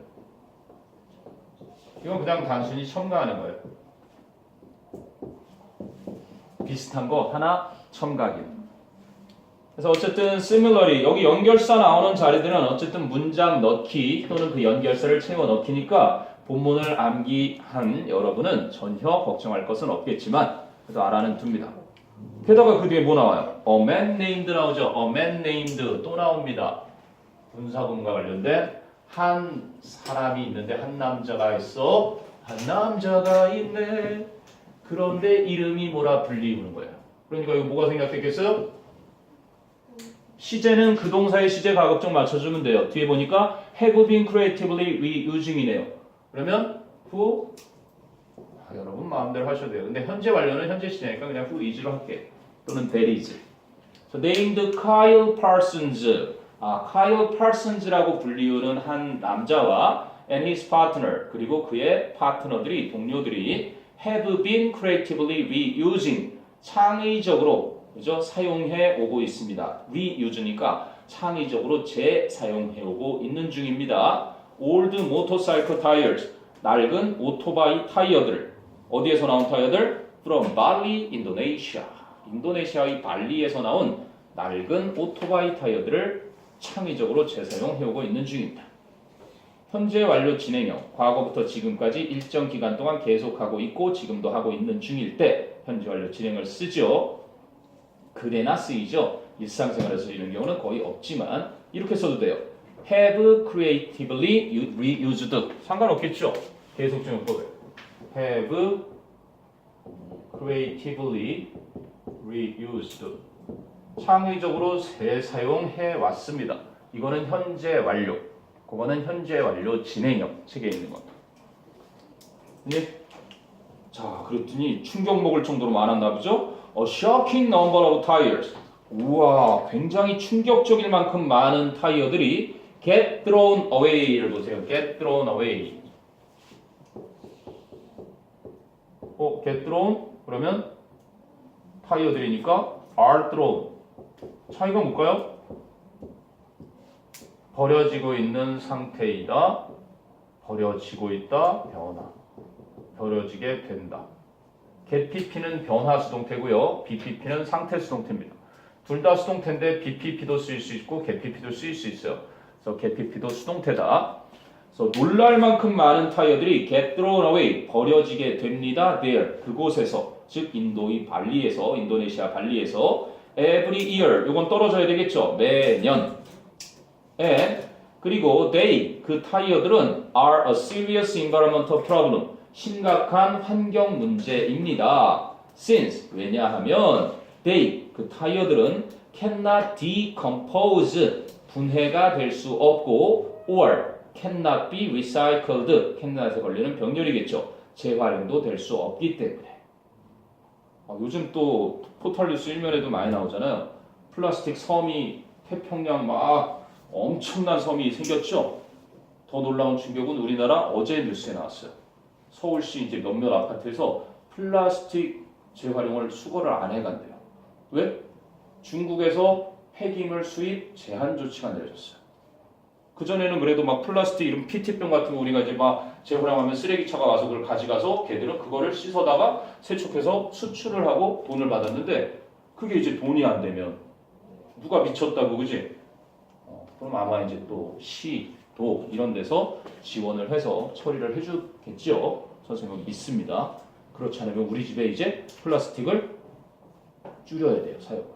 이건 그냥 단순히 첨가하는 거예요. 비슷한 거 하나 첨가하기. 그래서 어쨌든 similarly 여기 연결사 나오는 자리들은 어쨌든 문장 넣기 또는 그 연결사를 채워 넣기니까 본문을 암기한 여러분은 전혀 걱정할 것은 없겠지만 그래도 알아는 둡니다. 게다가 그 뒤에 뭐 나와요? A man named 나오죠. A man named 또 나옵니다. 분사구문과 관련된 한 사람이 있는데 한 남자가 있어. 한 남자가 있네. 그런데 이름이 뭐라 불리우는 거예요. 그러니까 이거 뭐가 생략됐겠어요? 시제는 그 동사의 시제 가급적 맞춰주면 돼요. 뒤에 보니까 have been creatively reusing이네요. 그러면 who 여러분 마음대로 하셔도 돼요. 근데 현재 완료는 현재 시제니까 그냥 who is로 할게. 또는 that is. So named Kyle Parsons. Kyle Parsons라고 불리우는 한 남자와 and his partner 그리고 그의 파트너들이 동료들이 have been creatively reusing 창의적으로 그죠? 사용해 오고 있습니다. reUse니까 창의적으로 재사용해 오고 있는 중입니다. old motorcycle tires 낡은 오토바이 타이어들 어디에서 나온 타이어들? from Bali, Indonesia 인도네시아의 발리에서 나온 낡은 오토바이 타이어들을 창의적으로 재사용해 오고 있는 중입니다. 현재 완료 진행형, 과거부터 지금까지 일정 기간 동안 계속하고 있고 지금도 하고 있는 중일 때 현재 완료 진행을 쓰죠. 그래나 쓰이죠. 일상생활에서 이런 경우는 거의 없지만 이렇게 써도 돼요. have creatively reused 상관없겠죠. 계속적용법에 have creatively reused 창의적으로 재사용해 왔습니다. 이거는 현재 완료. 그거는 현재 완료 진행형 책에 있는 겁니다. 네? 자, 그랬더니 충격 먹을 정도로 많았나 보죠? A shocking number of tires. 우와, 굉장히 충격적일 만큼 많은 타이어들이 get thrown away를 보세요. get thrown away. get thrown? 그러면 타이어들이니까 are thrown. 차이가 뭘까요? 버려지고 있는 상태이다. 버려지고 있다. 변화. 버려지게 된다. get pp는 변화 수동태고요. bpp는 상태 수동태입니다. 둘 다 수동태인데 bpp도 쓰일 수 있고 get pp도 쓰일 수 있어요. 그래서 get pp도 수동태다. 그래서 놀랄 만큼 많은 타이어들이 get thrown away 버려지게 됩니다. there 그곳에서 즉 인도의 발리에서 인도네시아 발리에서 every year 이건 떨어져야 되겠죠. 매년. and 그리고 they 그 타이어들은 are a serious environmental problem 심각한 환경 문제입니다. since 왜냐하면 they 그 타이어들은 cannot decompose 분해가 될 수 없고 or cannot be recycled cannot에 걸리는 병렬이겠죠. 재활용도 될 수 없기 때문에 요즘 또 포털뉴스 1면에도 많이 나오잖아요. 플라스틱 섬이 태평양 막 엄청난 섬이 생겼죠. 더 놀라운 충격은 우리나라 어제 뉴스에 나왔어요. 서울시 이제 몇몇 아파트에서 플라스틱 재활용을 수거를 안 해간대요. 왜? 중국에서 폐기물 수입 제한 조치가 내려졌어요. 그전에는 그래도 막 플라스틱 이런 PT병 같은 거 우리가 이제 막 재활용하면 쓰레기차가 와서 그걸 가져가서 걔들은 그거를 씻어다가 세척해서 수출을 하고 돈을 받았는데 그게 이제 돈이 안 되면 누가 미쳤다고 그지? 그럼 아마 이제 또 시도 이런 데서 지원을 해서 처리를 해주겠죠. 선생님은 믿습니다. 그렇지 않으면 우리 집에 이제 플라스틱을 줄여야 돼요. 사용을.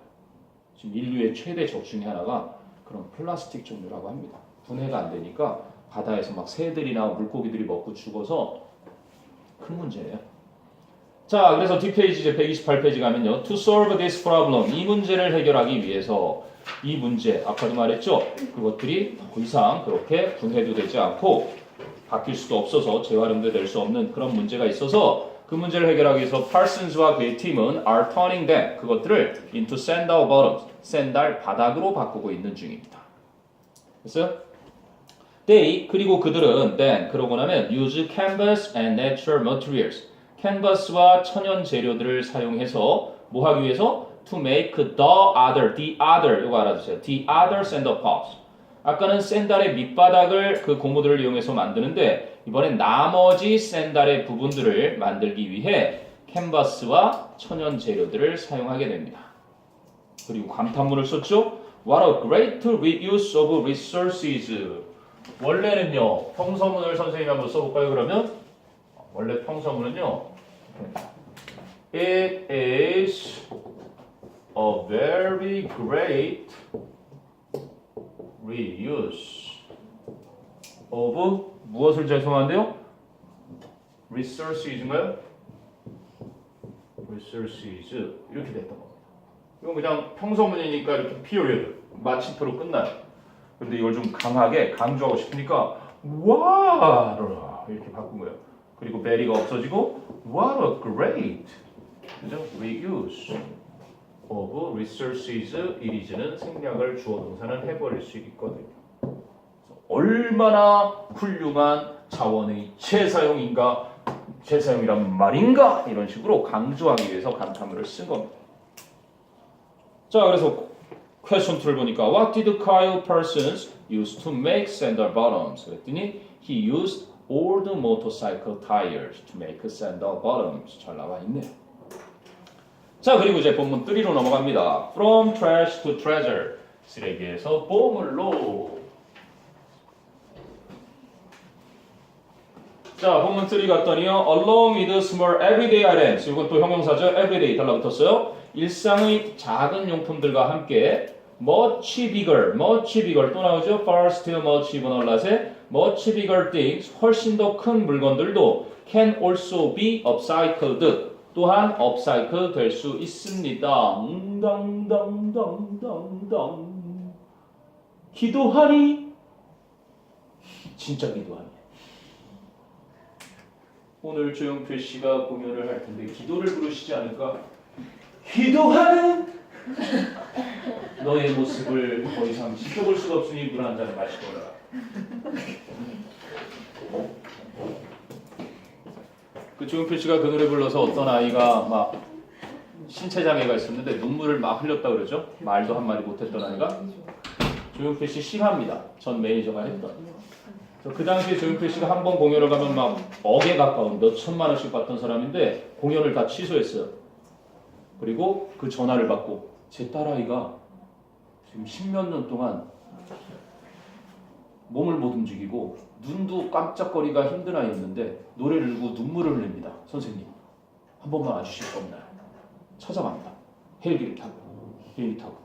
지금 인류의 최대 적 중에 하나가 그런 플라스틱 종류라고 합니다. 분해가 안 되니까 바다에서 막 새들이나 물고기들이 먹고 죽어서 큰 문제예요. 자, 그래서 뒷페이지 이제 128페이지 가면요. To solve this problem 이 문제를 해결하기 위해서 이 문제 아까도 말했죠. 그것들이 더 이상 그렇게 분해도 되지 않고 바뀔 수도 없어서 재활용도 될 수 없는 그런 문제가 있어서 그 문제를 해결하기 위해서 파슨스와 그의 팀은 are turning them 그것들을 into sandal bottoms 샌달 바닥으로 바꾸고 있는 중입니다. 그래서 they 그리고 그들은 then 그러고 나면 use canvas and natural materials 캔버스와 천연 재료들을 사용해서 뭐 하기 위해서 to make the other 이거 알아두세요. the other sandal pots 아까는 샌달의 밑바닥을 그 고무들을 이용해서 만드는데 이번엔 나머지 샌달의 부분들을 만들기 위해 캔버스와 천연 재료들을 사용하게 됩니다. 그리고 감탄문을 썼죠. What a great reuse of resources. 원래는요. 평서문을 선생님이 한번 써볼까요? 그러면 원래 평서문은요. It is a very great reuse of 무엇을 죄송한데요? resources인가요? resources 이렇게 됐던 겁니다. 이건 그냥 평서문이니까 이렇게 period 마침표로 끝나요. 근데 이걸 좀 강하게 강조하고 싶으니까 와 이렇게 바꾼 거예요. 그리고 very가 없어지고 what a great 그죠? reuse of resources 이리즈는 생략을 주어 동사는 해버릴 수 있거든요. 얼마나 훌륭한 자원의 재사용인가, 재사용이란 말인가 이런 식으로 강조하기 위해서 감탄문을 쓴 겁니다. 자, 그래서 question 2를 보니까 What did Kyle Parsons use to make sandal bottoms? 그랬더니 he used old motorcycle tires to make sandal bottoms. 잘 나와 있네요. 자, 그리고 이제 본문 3로 넘어갑니다. From trash to treasure. 쓰레기에서 보물로. 자, 본문 3 갔더니요. Along with small everyday items. 이건 또 형용사죠. everyday 달라붙었어요. 일상의 작은 용품들과 함께 much bigger 또 나오죠. far still much even a lot의 much bigger things 훨씬 더 큰 물건들도 can also be upcycled 또한 upcycle 될 수 있습니다. 당당당당당당 기도하니 진짜 기도하니 오늘 조용필 씨가 공연을 할 텐데 기도를 부르시지 않을까? 기도하는 너의 모습을 더 이상 지켜볼 수가 없으니 물 한 잔을 마시거라. 그 조용필 씨가 그 노래 불러서 어떤 아이가 막 신체 장애가 있었는데 눈물을 막 흘렸다 그러죠. 말도 한마디 못했던 아이가 조용필 씨 심합니다. 전 매니저가 했던. 그 당시에 조용필 씨가 한 번 공연을 가면 막 억에 가까운 몇 천만 원씩 받던 사람인데 공연을 다 취소했어요. 그리고 그 전화를 받고 제 딸아이가 지금 10몇 년 동안 몸을 못 움직이고 눈도 깜짝거리가 힘든 아이였는데 노래를 부르고 눈물을 흘립니다. 선생님 한 번만 와주실 수 없나요? 찾아갑니다. 헬기를 타고 비행기 타고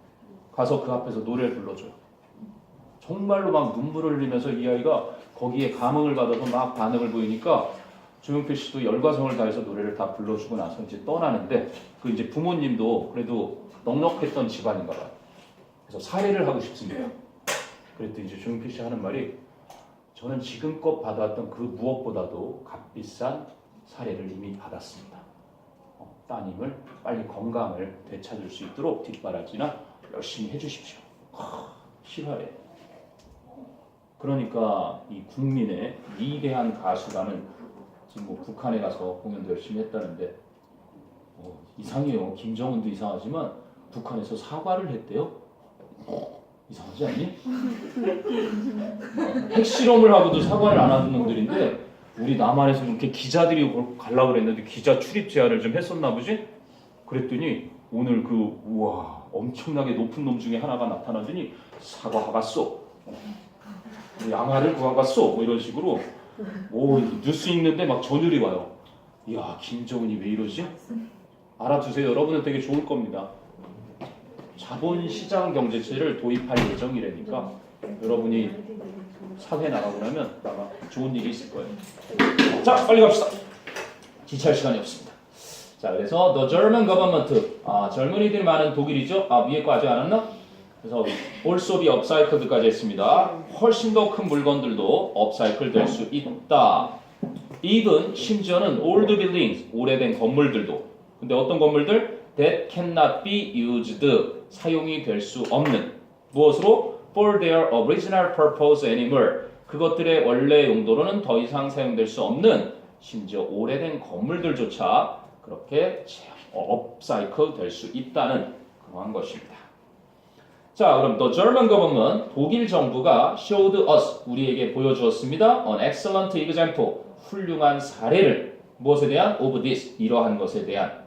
가서 그 앞에서 노래를 불러줘요. 정말로 막 눈물을 흘리면서 이 아이가 거기에 감흥을 받아서 막 반응을 보이니까 조용필 씨도 열과성을 다해서 노래를 다 불러주고 나서 이제 떠나는데 그 이제 부모님도 그래도 넉넉했던 집안인가 봐요. 그래서 사례를 하고 싶습니다. 그랬더니 이제 조용필 씨 하는 말이 저는 지금껏 받았던 그 무엇보다도 값비싼 사례를 이미 받았습니다. 따님을 빨리 건강을 되찾을 수 있도록 뒷바라지나 열심히 해주십시오. 실화래. 그러니까 이 국민의 위대한 가수라는 지금 뭐 북한에 가서 공연도 열심히 했다는데 이상해요. 김정은도 이상하지만 북한에서 사과를 했대요. 이상하지 않니? 핵실험을 하고도 사과를 안 하는 놈들인데 우리 남한에서 이렇게 기자들이 가려고 그랬는데 기자 출입 제한을 좀 했었나 보지? 그랬더니 오늘 그 우와 엄청나게 높은 놈 중에 하나가 나타나더니 사과가 쏘 양아를 구하가 쏘 뭐 이런 식으로 오 뉴스 읽는데 막 전율이 와요. 이야 김정은이 왜 이러지? 알아두세요. 여러분은 되게 좋을 겁니다. 자본시장 경제체를 도입할 예정이라니까 여러분이 사회 나가고 나면 아마 좋은 일이 있을 거예요. 자 빨리 갑시다. 지체할 시간이 없습니다. 자 그래서 the German government 젊은이들이 많은 독일이죠. 위에 거 아직 안 왔나? 그래서 also be upcycled까지 했습니다. 훨씬 더 큰 물건들도 upcycle 될 수 있다. even 심지어는 old buildings 오래된 건물들도. 근데 어떤 건물들? that cannot be used 사용이 될 수 없는 무엇으로? for their original purpose anymore 그것들의 원래 용도로는 더 이상 사용될 수 없는 심지어 오래된 건물들조차 그렇게 upcycle 될 수 있다는 그러한 것입니다. 자, 그럼 the German government 독일 정부가 showed us 우리에게 보여주었습니다. an excellent example 훌륭한 사례를 무엇에 대한 of this 이러한 것에 대한